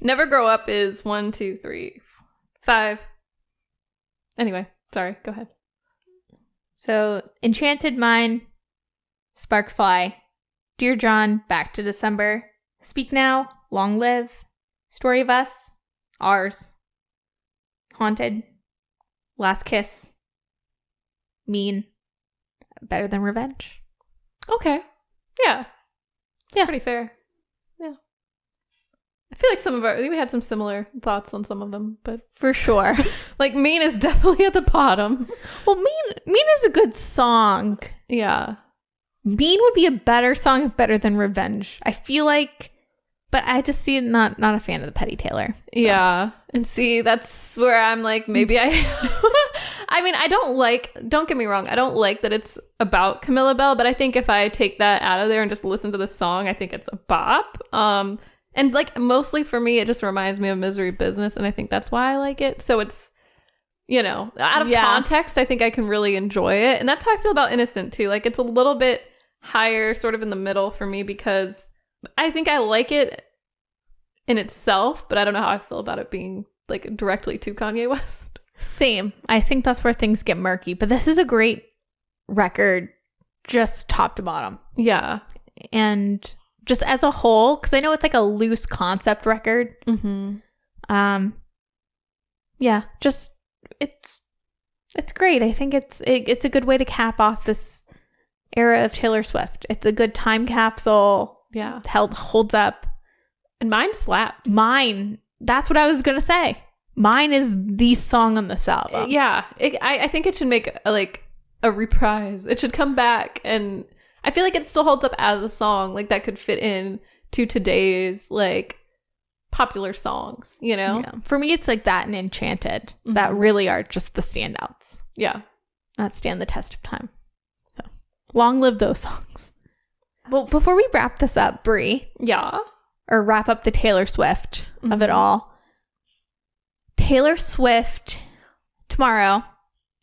Never Grow Up is 1, 2, 3, 5. Anyway, sorry. Go ahead.
So Enchanted, Mine, Sparks Fly, Dear John, Back to December, Speak Now, Long Live, Story of Us, Ours, Haunted, Last Kiss, Mean, Better Than Revenge.
Okay. Yeah. It's pretty fair. Yeah. I feel like we had some similar thoughts on some of them, but
For sure.
like Mean is definitely at the bottom.
Well, Mean is a good song.
Yeah.
Mean would be a better song if Better Than Revenge. I feel like But I just see not a fan of the Petty Taylor. So.
Yeah. And see, that's where I'm like, maybe I I mean, don't get me wrong, I don't like that it's about Camilla Belle, but I think if I take that out of there and just listen to the song, I think it's a bop. And like mostly for me, it just reminds me of Misery Business, and I think that's why I like it. So it's, out of context, I think I can really enjoy it. And that's how I feel about Innocent too. Like it's a little bit higher, sort of in the middle for me, because I think I like it in itself, but I don't know how I feel about it being like directly to Kanye West.
Same. I think that's where things get murky. But this is a great record, just top to bottom.
Yeah.
And just as a whole, because I know it's like a loose concept record.
Mm-hmm.
Yeah, just it's great. I think it's a good way to cap off this era of Taylor Swift. It's a good time capsule.
Yeah.
Holds up.
And mine slaps.
That's what I was going to say. Mine is the song on this album.
Yeah. I think it should make a reprise. It should come back, and I feel like it still holds up as a song like that could fit in to today's like popular songs,
Yeah. For me, it's like that and Enchanted that really are just the standouts.
Yeah.
That stand the test of time. So long live those songs. Well, before we wrap this up, Brie.
Yeah.
Or wrap up the Taylor Swift of it all. Taylor Swift tomorrow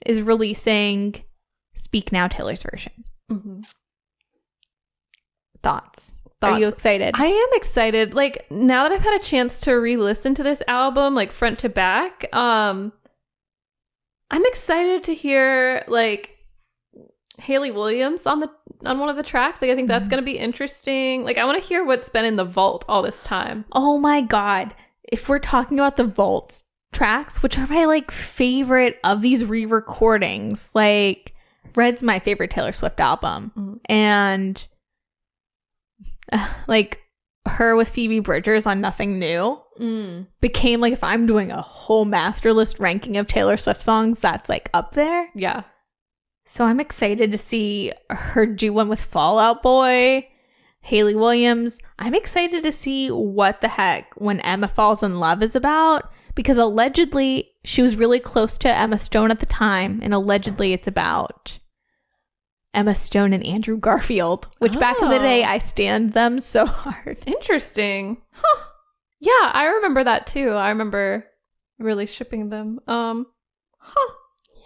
is releasing Speak Now, Taylor's version.
Mm-hmm.
Thoughts? Are you excited?
I am excited. Like, now that I've had a chance to re-listen to this album, like front to back, I'm excited to hear like Hayley Williams on one of the tracks. Like, I think that's going to be interesting. Like, I want to hear what's been in the vault all this time.
Oh my God. If we're talking about the vault tracks, which are my like favorite of these re-recordings, like Red's my favorite Taylor Swift album. And like her with Phoebe Bridgers on Nothing New became like, if I'm doing a whole master list ranking of Taylor Swift songs, that's like up there.
Yeah.
So I'm excited to see her do one with Fall Out Boy, Hayley Williams. I'm excited to see what the heck When Emma Falls in Love is about, because allegedly she was really close to Emma Stone at the time, and allegedly it's about Emma Stone and Andrew Garfield, which back in the day, I stand them so hard.
Interesting. Huh. Yeah, I remember that too. I remember really shipping them. Yeah.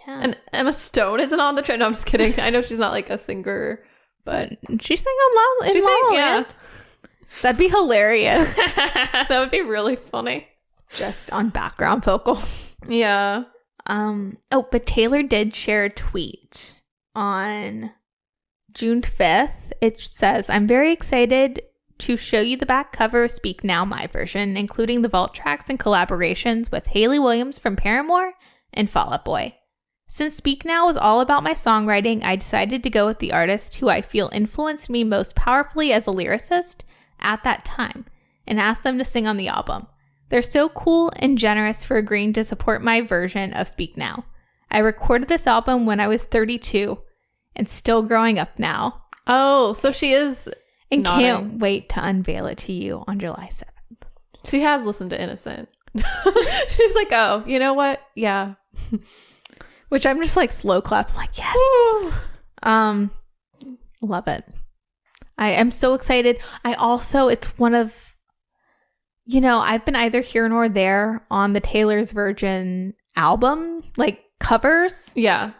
And Emma Stone isn't on the train. No, I'm just kidding. I know she's not like a singer, but
she sang on La La Land. That'd be hilarious.
That would be really funny.
Just on background vocals.
Yeah.
But Taylor did share a tweet on June 5th. It says, "I'm very excited to show you the back cover of Speak Now, my version, including the vault tracks and collaborations with Hayley Williams from Paramore and Fall Out Boy. Since Speak Now was all about my songwriting, I decided to go with the artist who I feel influenced me most powerfully as a lyricist at that time and asked them to sing on the album. They're so cool and generous for agreeing to support my version of Speak Now. I recorded this album when I was 32 and still growing up now."
Oh, so she is
and
nodding.
Can't wait to unveil it to you on July 7th.
She has listened to Innocent. She's like, oh, you know what? Yeah.
Which I'm just like slow clap. I'm like, yes. Love it. I am so excited. It's one of, I've been either here nor there on the Taylor's Version album, like covers.
Yeah.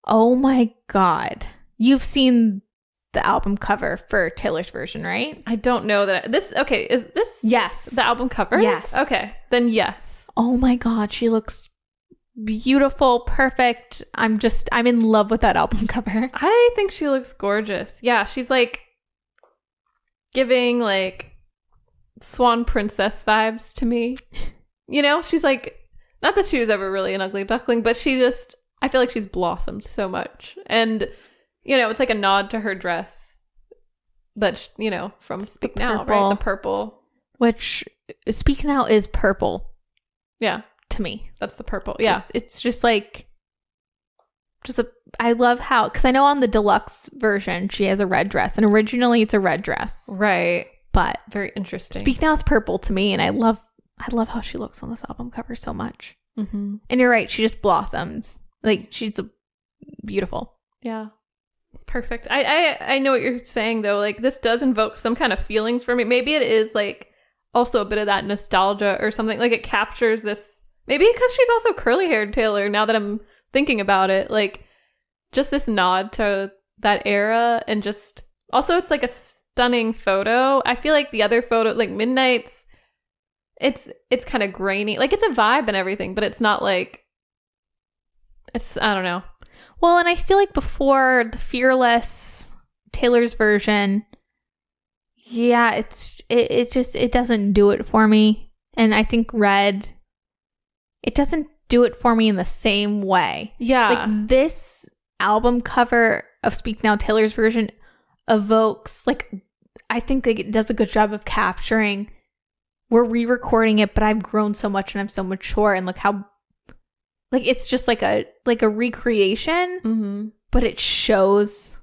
Oh my God. You've seen the album cover for Taylor's Version, right?
I don't know that. Is this
yes
the album cover?
Yes.
Okay, then yes.
Oh my God. She looks beautiful, perfect. I'm in love with that album cover.
I think she looks gorgeous. Yeah, she's like giving like Swan Princess vibes to me. She's like, not that she was ever really an ugly duckling, but I feel like she's blossomed so much. And, it's like a nod to her dress that, from Speak Now, right? The purple.
Which, Speak Now is purple.
Yeah.
To me.
That's the purple. Yeah.
It's just like, I love how, because I know on the deluxe version, she has a red dress. And originally it's a red dress.
Right.
But
Very interesting.
Speak Now is purple to me, and I love how she looks on this album cover so much.
Mm-hmm.
And you're right, she just blossoms. Like, she's beautiful.
Yeah. It's perfect. I know what you're saying, though. Like, this does invoke some kind of feelings for me. Maybe it is, like, also a bit of that nostalgia or something. Like, it captures this. Maybe because she's also curly-haired Taylor, now that I'm thinking about it. Like, just this nod to that era. And just... Also, it's, like, a stunning photo. I feel like the other photo, like, Midnight's, it's kind of grainy. Like, it's a vibe and everything, but it's not, like... It's... I don't know.
Well, and I feel like before the Fearless Taylor's version, yeah, it doesn't do it for me. And I think Red, it doesn't do it for me in the same way.
Yeah.
Like, this album cover of Speak Now, Taylor's version, evokes, like, I think like, it does a good job of capturing, we're re-recording it, but I've grown so much and I'm so mature, and look how, like, it's just like a recreation,
Mm-hmm.
but it shows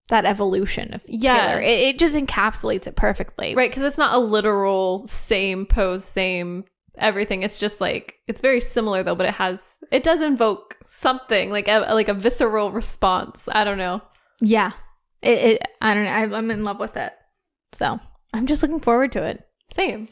that evolution of Taylor. It just encapsulates it perfectly.
Right, because it's not a literal same pose, same everything. It's just like, it's very similar though, but it does invoke something, like a visceral response. I don't know.
Yeah. I don't know. I'm in love with it. So I'm just looking forward to it.
Same.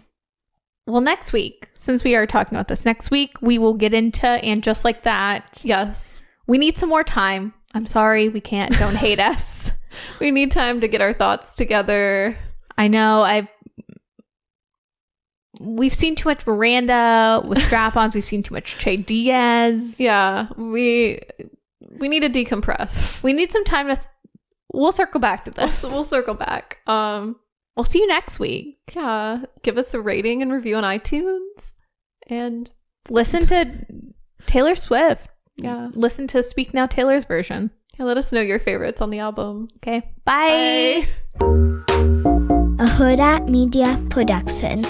Well, next week, since we are talking about this, next week we will get into And Just Like That.
Yes.
We need some more time. I'm sorry, we can't. Don't hate us.
We need time to get our thoughts together.
I know. We've seen too much Miranda with strap-ons. We've seen too much Che Diaz.
Yeah, we need to decompress.
We need some time to. We'll circle back to this.
We'll circle back.
We'll see you next week.
Yeah, give us a rating and review on iTunes, and
listen to Taylor Swift.
Yeah,
listen to Speak Now Taylor's version.
Yeah, let us know your favorites on the album.
Okay, bye.
A Hurrdat Media Production.